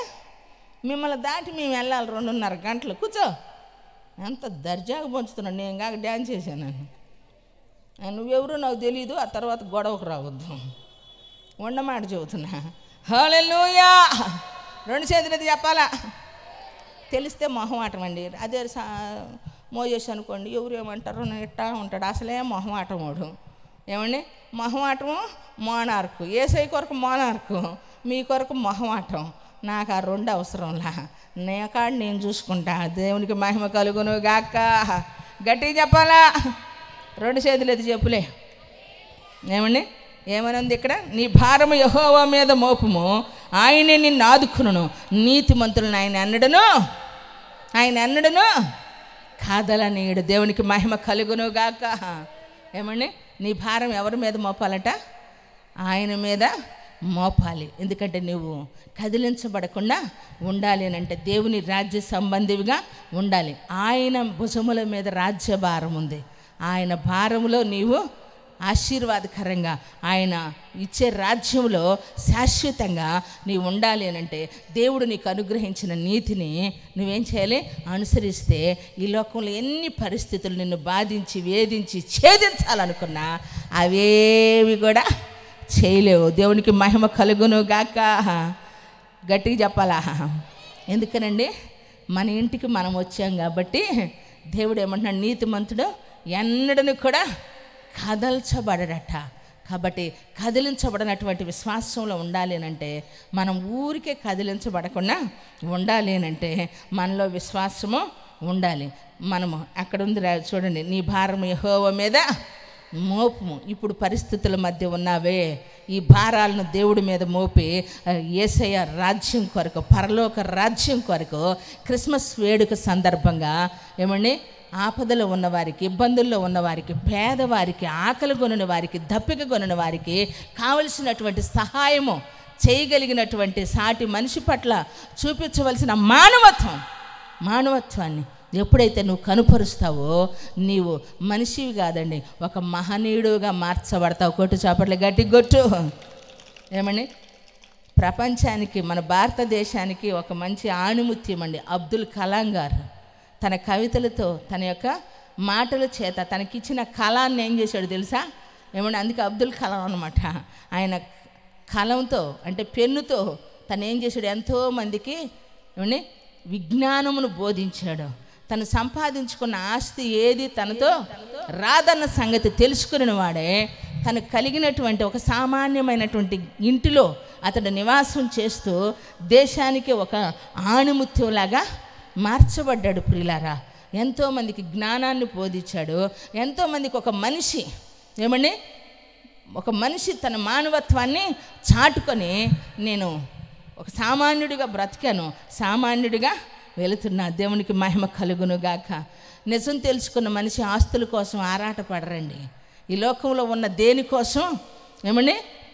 మిమ్మల్ని దాటి మేము వెళ్ళాలి 2.5 గంటలు. కూర్చో. ఎంత దర్జాగా పంచుతున్నాను. నేను కాక డ్యాన్స్ చేశాను. నువ్వెవరో నాకు తెలీదు, ఆ తర్వాత గొడవకు రావద్దు. ఉండమాట చెబుతున్నా. హల్లెలూయా. 2 చేతులది చెప్పాలా? తెలిస్తే మొహమాటం అండి. అదే మోజేసి అనుకోండి, ఎవరు ఏమంటారు ఇట్టా ఉంటాడు. అసలే మొహమాటముడు. ఏమండి? మొహమాటము మోనార్కు. ఏసై కొరకు మోనార్కు, మీ కొరకు మొహమాటం. నాకు ఆ 2 అవసరంలా. కాడు నేను చూసుకుంటా. దేవునికి మహిమ కలుగును గాక. గట్టిగా చెప్పాలా? 2 చేతులు ఎత్తి చెప్పులే. ఏమండి? ఏమనుంది ఇక్కడ? నీ భారము యెహోవా మీద మోపుము, ఆయనే నిన్ను ఆదుకొనును. నీతిమంతులను ఆయన ఎన్నడను కాదలనీయుడు. దేవునికి మహిమ కలుగును గాక. ఏమండి? నీ భారం ఎవరి మీద మోపాలట? ఆయన మీద మోపాలి. ఎందుకంటే నువ్వు కదిలించబడకుండా ఉండాలి అని అంటే దేవుని రాజ్య సంబంధిగా ఉండాలి. ఆయన భుజముల మీద రాజ్యభారం ఉంది. ఆయన భారములో నీవు ఆశీర్వాదకరంగా, ఆయన ఇచ్చే రాజ్యంలో శాశ్వతంగా నీవు ఉండాలి అని అంటే దేవుడు నీకు అనుగ్రహించిన నీతిని నువ్వేం చేయాలి? అనుసరిస్తే ఈ లోకంలో ఎన్ని పరిస్థితులు నిన్ను బాధించి వేధించి ఛేదించాలనుకున్నా అవేవి కూడా చేయలేవు. దేవునికి మహిమ కలుగును గాక. గట్టిగా చెప్పాలా? ఎందుకనండి? మన ఇంటికి మనం వచ్చాం కాబట్టి దేవుడు ఏమంటున్నాడు? నీతిమంతుడు ఎన్నడను కూడా కదల్చబడట. కాబట్టి కదిలించబడినటువంటి విశ్వాసంలో ఉండాలి అంటే మనం ఊరికే కదిలించబడకుండా ఉండాలి అంటే మనలో విశ్వాసము ఉండాలి. మనము అక్కడ ఉంది చూడండి, నీ భారం యెహోవా మీద మోపుము. ఇప్పుడు పరిస్థితుల మధ్య ఉన్నావే, ఈ భారాలను దేవుడి మీద మోపి యేసయ్య రాజ్యం కొరకు, పరలోక రాజ్యం కొరకు క్రిస్మస్ వేడుక సందర్భంగా ఏమండి ఆపదలో ఉన్నవారికి, ఇబ్బందుల్లో ఉన్నవారికి, పేదవారికి, ఆకలి కొనిన వారికి, దప్పిక కొనిన వారికి కావలసినటువంటి సహాయము చేయగలిగినటువంటి సాటి మనిషి పట్ల చూపించవలసిన మానవత్వాన్ని ఎప్పుడైతే నువ్వు కనుపరుస్తావో నీవు మనిషివి కాదండి, ఒక మహనీయుడుగా మార్చబడతావు. కొట్టు చాపట్ల గట్టి కొట్టు. ఏమండి? ప్రపంచానికి, మన భారతదేశానికి ఒక మంచి ఆణిముత్యం అండి అబ్దుల్ కలాం గారు. తన కవితలతో, తన యొక్క మాటల చేత తనకిచ్చిన కళాన్ని ఏం చేశాడు తెలుసా? ఏమంటే అందుకే అబ్దుల్ కలాం అనమాట. ఆయన కలంతో అంటే పెన్నుతో తను ఏం చేశాడు? ఎంతోమందికి ఏమండి విజ్ఞానమును బోధించాడు. తను సంపాదించుకున్న ఆస్తి ఏది తనతో రాదన్న సంగతి తెలుసుకుని వాడే తను కలిగినటువంటి ఒక సామాన్యమైనటువంటి ఇంటిలో అతడు నివాసం చేస్తూ దేశానికి ఒక ఆణిముత్యంలాగా మార్చబడ్డాడు. ప్రియులారా, ఎంతోమందికి జ్ఞానాన్ని బోధించాడు. ఎంతోమందికి ఒక మనిషి ఒక మనిషి తన మానవత్వాన్ని చాటుకొని నేను ఒక సామాన్యుడిగా బ్రతికాను, సామాన్యుడిగా వెళుతున్నా. దేవునికి మహిమ కలుగును గాక. నిజం తెలుసుకున్న మనిషి ఆస్తుల కోసం ఆరాటపడరండి. ఈ లోకంలో ఉన్న దేనికోసం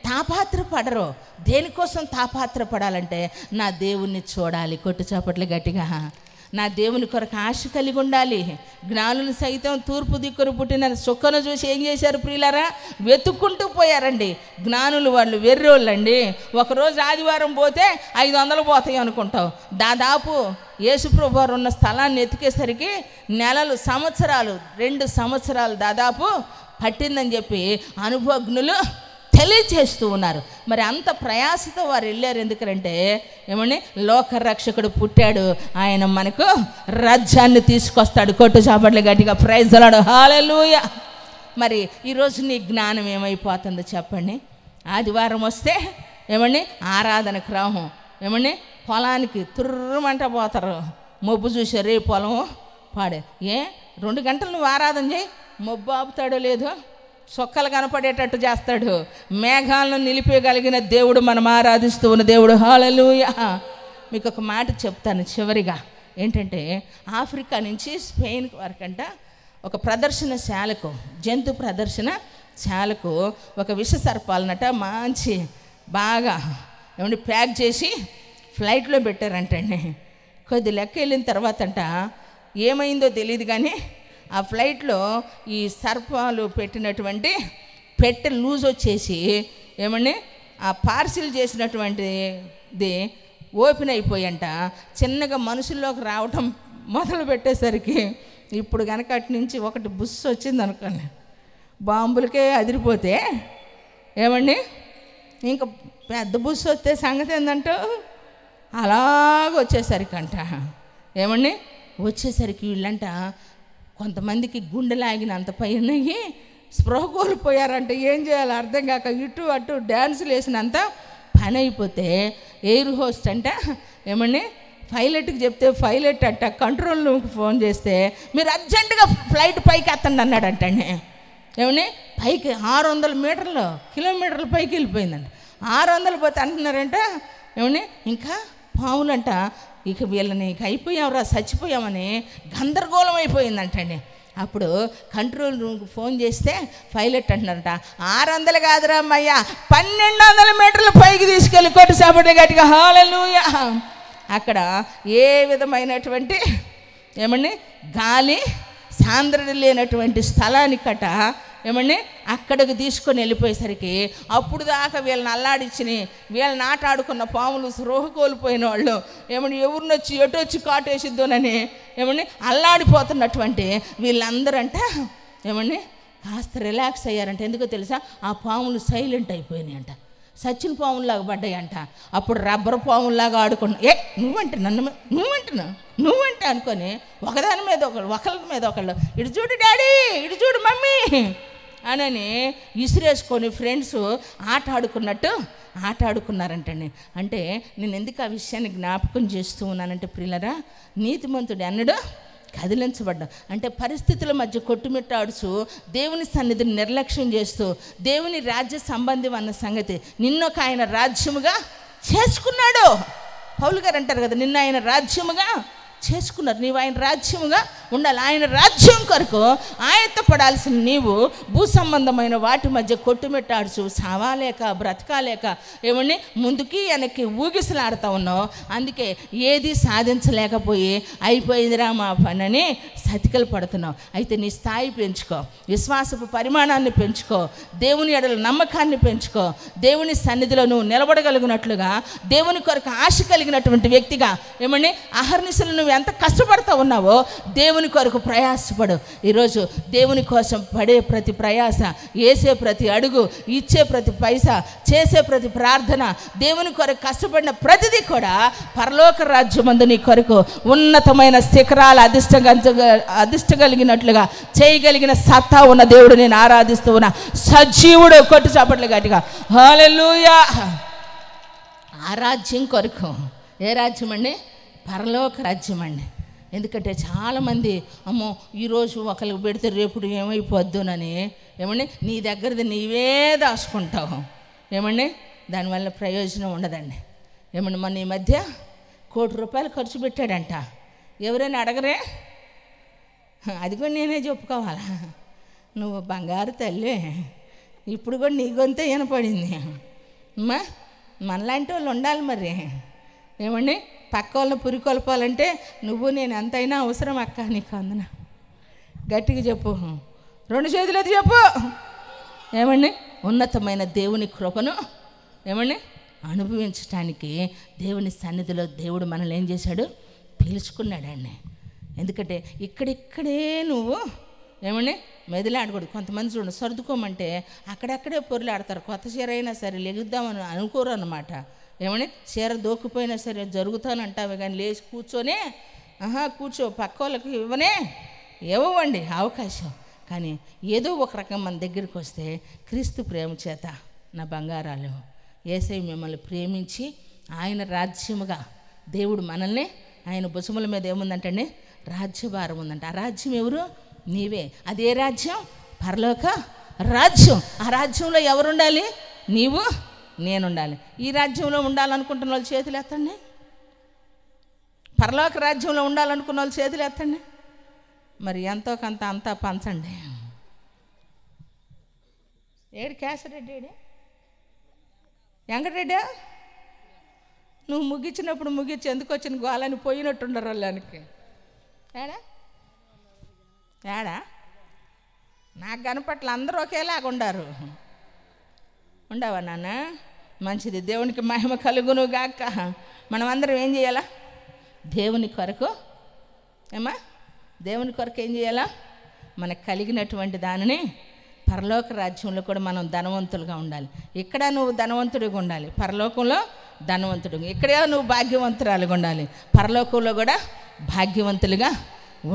తాపాత్రపడరు. దేనికోసం తాపాత్రపడాలంటే నా దేవుణ్ణి చూడాలి. కొట్టు చప్పట్లు గట్టిగా. నా దేవుని కొరకు ఆశ కలిగి ఉండాలి. జ్ఞానులు సైతం తూర్పు దిక్కును పుట్టిన సుక్కను చూసి ఏం చేశారు ప్రియులారా? వెతుక్కుంటూ పోయారండి. జ్ఞానులు వాళ్ళు వెర్రోళ్ళండి. ఒకరోజు ఆదివారం పోతే 500 పోతాయి అనుకుంటాం. దాదాపు యేసుప్రభు వారు ఉన్న స్థలాన్ని ఎతికేసరికి సంవత్సరాలు 2 సంవత్సరాలు దాదాపు పట్టిందని చెప్పి అనుభవజ్ఞులు తెలియచేస్తూ ఉన్నారు. మరి అంత ప్రయాసతో వారు వెళ్ళారు. ఎందుకంటే లోకరక్షకుడు పుట్టాడు, ఆయన మనకు రాజ్యాన్ని తీసుకొస్తాడు. కొట్టు చాపట్ల గట్టిగా ప్రైజ్ ది లార్డ్, హల్లెలూయా. మరి ఈరోజు నీ జ్ఞానం ఏమైపోతుందో చెప్పండి. ఆదివారం వస్తే ఆరాధనకు రాము, పొలానికి తుర్రమంట పోతారు. మొబ్బు చూసారు, రే పొలం పాడే 2 గంటలు నువ్వు ఆరాధన చేయి, మొబ్బు ఆపుతాడో లేదో, సొక్కలు కనపడేటట్టు చేస్తాడు. మేఘాలను నిలిపేయగలిగిన దేవుడు మనం ఆరాధిస్తూ ఉన్న దేవుడు, హల్లెలూయా. మీకు ఒక మాట చెప్తాను చివరిగా. ఏంటంటే ఆఫ్రికా నుంచి స్పెయిన్ వరకంట ఒక ప్రదర్శనశాలకు, జంతు ప్రదర్శనశాలకు ఒక విష సర్పాలనట మంచి బాగా ప్యాక్ చేసి ఫ్లైట్లో పెట్టారంటండి. కొద్ది లెక్క వెళ్ళిన తర్వాత అంట ఏమైందో తెలియదు కానీ ఆ ఫ్లైట్లో ఈ సర్పాలు పెట్టినటువంటి పెట్టె లూజ్ వచ్చేసి ఆ పార్సిల్ చేసినటువంటిది ఓపెన్ అయిపోయంట. చిన్నగా మనుషుల్లోకి రావటం మొదలు పెట్టేసరికి ఇప్పుడు కనుక అటు నుంచి ఒకటి బుస్సు వచ్చింది అనుకోండి, బాంబులకే అదిరిపోతే ఇంకా పెద్ద బుస్సు వస్తే సంగతి ఏందంటూ అలాగ వచ్చేసరికంట వచ్చేసరికి వీళ్ళంట కొంతమందికి గుండెలాగినంత పైనయ్యి స్పృహ కోల్పోయారంట. ఏం చేయాలో అర్థం కాక ఇటు అటు డ్యాన్సులు వేసినంత పని అయిపోతే ఎయిర్ హోస్ట్ అంట పైలట్కి చెప్తే పైలట్ అంట కంట్రోల్ రూమ్కి ఫోన్ చేస్తే మీరు అర్జెంటుగా ఫ్లైట్ పైకి ఎత్తండి అన్నాడంటండి. పైకి 600 కిలోమీటర్ల పైకి వెళ్ళిపోయిందంట. 600 పోతే అంటున్నారంట ఇంకా పావులంట ఇక వీళ్ళని ఇక అయిపోయావురా, చచ్చిపోయామని గందరగోళం అయిపోయిందంటండి. అప్పుడు కంట్రోల్ రూమ్కి ఫోన్ చేస్తే పైలట్ అంటున్నారంట 600 కాదురా అమ్మయ్యా 1200 మీటర్ల పైకి తీసుకెళ్ళి కొట్టు సాపడే గట్టిగా హల్లెలూయా. అక్కడ ఏ విధమైనటువంటి గాలి సాంద్రత లేనటువంటి స్థలానికట అక్కడికి తీసుకొని వెళ్ళిపోయేసరికి అప్పుడు దాకా వీళ్ళని అల్లాడించి వీళ్ళని ఆటాడుకున్న పాములు స్పృహ కోల్పోయిన వాళ్ళు ఎవరినొచ్చి ఎటు వచ్చి కాటేసిద్దోనని అల్లాడిపోతున్నటువంటి వీళ్ళందరూ అంట కాస్త రిలాక్స్ అయ్యారంట. ఎందుకో తెలుసా? ఆ పాములు సైలెంట్ అయిపోయినాయి అంట, సచిన్ పాముల్లాగా పడ్డాయంట. అప్పుడు రబ్బర్ పాముల్లాగా ఆడుకున్నా నువ్వంటే అనుకొని ఒకదాని మీద ఒకళ్ళ మీద ఒకళ్ళు ఇటు చూడు డాడీ, ఇటు చూడు మమ్మీ అని విసిరేసుకొని ఫ్రెండ్స్ ఆట ఆడుకున్నారంటండి. అంటే నేను ఎందుకు ఆ విషయాన్ని జ్ఞాపకం చేస్తూ ఉన్నానంటే ప్రియులరా, నీతిమంతుడు అన్నడు కదిలించబడ్డా అంటే పరిస్థితుల మధ్య కొట్టుమిట్టాడుచు దేవుని సన్నిధిని నిర్లక్ష్యం చేస్తూ దేవుని రాజ్య సంబంధం అన్న సంగతి నిన్నొక ఆయన రాజ్యముగా చేసుకున్నాడు. పౌలు గారు అంటారు కదా, నిన్న ఆయన రాజ్యముగా చేసుకున్నారు. నీవు ఆయన రాజ్యముగా ఉండాలి. ఆయన రాజ్యం కొరకు ఆయత్తపడాల్సిన నీవు భూ సంబంధమైన వాటి మధ్య కొట్టుమిట్టాడుచు సావాలేక బ్రతకాలేక ముందుకి వెనక్కి ఊగిసలాడుతూ ఉన్నావు. అందుకే ఏది సాధించలేకపోయి అయిపోయిందిరా మా పనని సతికలు పడుతున్నావు. అయితే నీ స్థాయి పెంచుకో, విశ్వాసపు పరిమాణాన్ని పెంచుకో, దేవుని ఎడల నమ్మకాన్ని పెంచుకో, దేవుని సన్నిధిలో నువ్వు నిలబడగలిగినట్లుగా దేవుని కొరకు ఆశ కలిగినటువంటి వ్యక్తిగా అహర్నిశలు నువ్వు ఎంత కష్టపడతా ఉన్నావో దేవుని దేవుని కొరకు ప్రయాసపడు. ఈరోజు దేవుని కోసం పడే ప్రతి ప్రయాస, వేసే ప్రతి అడుగు, ఇచ్చే ప్రతి పైసా, చేసే ప్రతి ప్రార్థన, దేవుని కొరకు కష్టపడిన ప్రతిదీ కూడా పరలోక రాజ్యమందు నీ కొరకు ఉన్నతమైన శిఖరాలు అధిష్టగలిగినట్లుగా చేయగలిగిన సత్తా ఉన్న దేవుడు నేను ఆరాధిస్తూ ఉన్నా. సజీవుడు. కొట్టు చప్పట్లు గట్టిగా హల్లెలూయా. ఆ రాజ్యం కొరకు. ఏ రాజ్యం అండి? పరలోక రాజ్యం అండి. ఎందుకంటే చాలామంది అమ్మో ఈరోజు ఒకరికి పెడితే రేపుడు ఏమైపోద్దునని ఏమండి నీ దగ్గరది నీవే దాచుకుంటావు. ఏమండి దానివల్ల ప్రయోజనం ఉండదండి. ఏమండి మన ఈ మధ్య ₹1,00,00,000 ఖర్చు పెట్టాడంట. ఎవరైనా అడగరే? అది కూడా నేనే చెప్పుకోవాలా? నువ్వు బంగారు తల్లి. ఇప్పుడు కూడా నీ గొంతే వినపడింది అమ్మా. మనలాంటి వాళ్ళు ఉండాలి మరి. ఏమండి పక్క వాళ్ళని పురికొల్పాలంటే నువ్వు నేను ఎంతైనా అవసరం అక్క. నీకు అందున గట్టిగా చెప్పు, 2 చేతులు ఎత్తి చెప్పు. ఏమండి ఉన్నతమైన దేవుని కృపను ఏమండి అనుభవించటానికి దేవుని సన్నిధిలో దేవుడు మనల్ని ఏం చేశాడు? పిలుచుకున్నాడండి. ఎందుకంటే ఇక్కడిక్కడే నువ్వు ఏమండి మెదిలాడకూడదు. కొంతమంది చూడండి సర్దుకోమంటే అక్కడక్కడే పొరులాడతారు. కొత్త చీర అయినా సరే లెగుద్దామని అనుకోరు అన్నమాట. ఏమని చీర దోక్కుపోయినా సరే జరుగుతానంటావే కానీ లేచి కూర్చొనే కూర్చో పక్క వాళ్ళకి ఇవ్వండి అవకాశం. కానీ ఏదో ఒక రకం మన దగ్గరికి వస్తే క్రీస్తు ప్రేమ చేత నా బంగారాలు యేసయ్య మిమ్మల్ని ప్రేమించి ఆయన రాజ్యముగా దేవుడు మనల్ని ఆయన భుజముల మీద ఏముందంటే రాజ్యభారం ఉందంట. ఆ రాజ్యం ఎవరు? నీవే. అదే రాజ్యం పరలోక రాజ్యం. ఆ రాజ్యంలో ఎవరు ఉండాలి? నీవు నేను ఉండాలి. ఈ రాజ్యంలో ఉండాలనుకుంటున్న వాళ్ళు చేతులు ఎత్తండి. పరలోక రాజ్యంలో ఉండాలనుకున్న వాళ్ళు చేతులు ఎత్తండి. మరి ఎంతో కొంత అంతా పంచండి. ఏడు కేశరెడ్డి ఏడు వెంకటరెడ్డి నువ్వు ముగించినప్పుడు ముగించి ఎందుకు వచ్చిన గోళని పోయినట్టుండరు వాళ్ళకి. ఏడా ఏడా నాకు కనపట్ల అందరూ ఒకేలాగా ఉండారు. ఉండవా నాన్న? మంచిది. దేవునికి మహిమ కలుగును గాక. మనం అందరం ఏం చేయాలా? దేవుని కొరకు దేవుని కొరకు ఏం చేయాలా? మనకు కలిగినటువంటి దానిని పరలోక రాజ్యంలో కూడా మనం ధనవంతులుగా ఉండాలి. ఇక్కడ నువ్వు ధనవంతుడిగా ఉండాలి, పరలోకంలో ధనవంతుడు. ఇక్కడే నువ్వు భాగ్యవంతురాలుగా ఉండాలి, పరలోకంలో కూడా భాగ్యవంతులుగా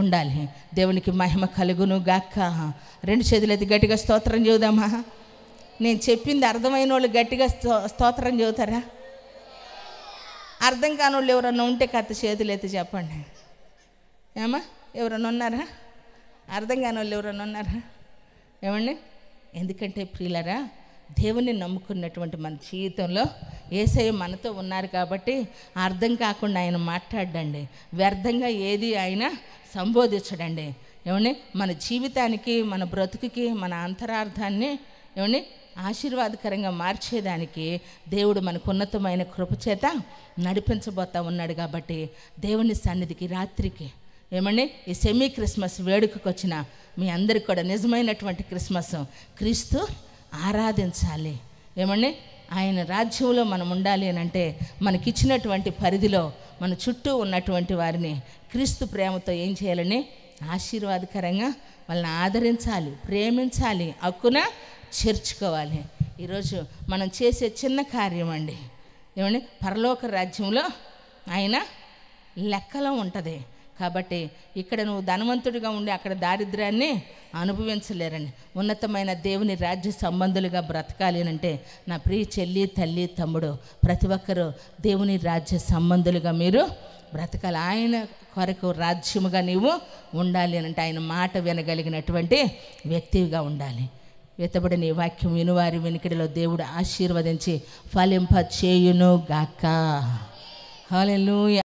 ఉండాలి. దేవునికి మహిమ కలుగును గాక. 2 చేతులు ఎత్తి గట్టిగా స్తోత్రం చెబుదామా? నేను చెప్పింది అర్థమైన వాళ్ళు గట్టిగా స్తోత్రం చెబుతారా? అర్థం కాని వాళ్ళు ఎవరన్నా ఉంటే కత్త చేతులు ఎత్తి చెప్పండి. ఏమా ఎవరన్నా ఉన్నారా? అర్థం కాని వాళ్ళు ఎవరన్నా ఉన్నారా? ఏమండి ఎందుకంటే ప్రియులరా దేవుని నమ్ముకున్నటువంటి మన జీవితంలో యేసయ్య మనతో ఉన్నారు కాబట్టి అర్థం కాకుండా ఆయన మాట్లాడండి, వ్యర్థంగా ఏది ఆయన సంబోధించడండి. ఏమండి మన జీవితానికి, మన బ్రతుకుకి, మన అంతరార్థాన్ని ఏమండి ఆశీర్వాదకరంగా మార్చేదానికి దేవుడు మనకు ఉన్నతమైన కృపచేత నడిపించబోతా ఉన్నాడు. కాబట్టి దేవుని సన్నిధికి రాత్రికి ఏమండి ఈ సెమీ క్రిస్మస్ వేడుకకు వచ్చిన మీ అందరికి కూడా నిజమైనటువంటి క్రిస్మస్ క్రీస్తు ఆరాధించాలి. ఏమండి ఆయన రాజ్యంలో మనం ఉండాలి అని అంటే మనకిచ్చినటువంటి పరిధిలో మన చుట్టూ ఉన్నటువంటి వారిని క్రీస్తు ప్రేమతో ఏం చేయాలని? ఆశీర్వాదకరంగా వాళ్ళని ఆదరించాలి, ప్రేమించాలి, హక్కున చేర్చుకోవాలి. ఈరోజు మనం చేసే చిన్న కార్యం అండి. ఏమండి పరలోక రాజ్యంలో ఆయన లెక్కలో ఉంటుంది. కాబట్టి ఇక్కడ నువ్వు ధనవంతుడిగా ఉండి అక్కడ దారిద్ర్యాన్ని అనుభవించలేరండి. ఉన్నతమైన దేవుని రాజ్య సంబంధులుగా బ్రతకాలి అని అంటే నా ప్రియ చెల్లి, తల్లి, తమ్ముడు ప్రతి ఒక్కరూ దేవుని రాజ్య సంబంధులుగా మీరు బ్రతకాలి. ఆయన కొరకు రాజ్యముగా నీవు ఉండాలి అని అంటే ఆయన మాట వినగలిగినటువంటి వ్యక్తిగా ఉండాలి. వెతబడిన ఈ వాక్యం వినువారి వెనుకడిలో దేవుడు ఆశీర్వదించి ఫలింప చేయును గాక. హల్లెలూయా.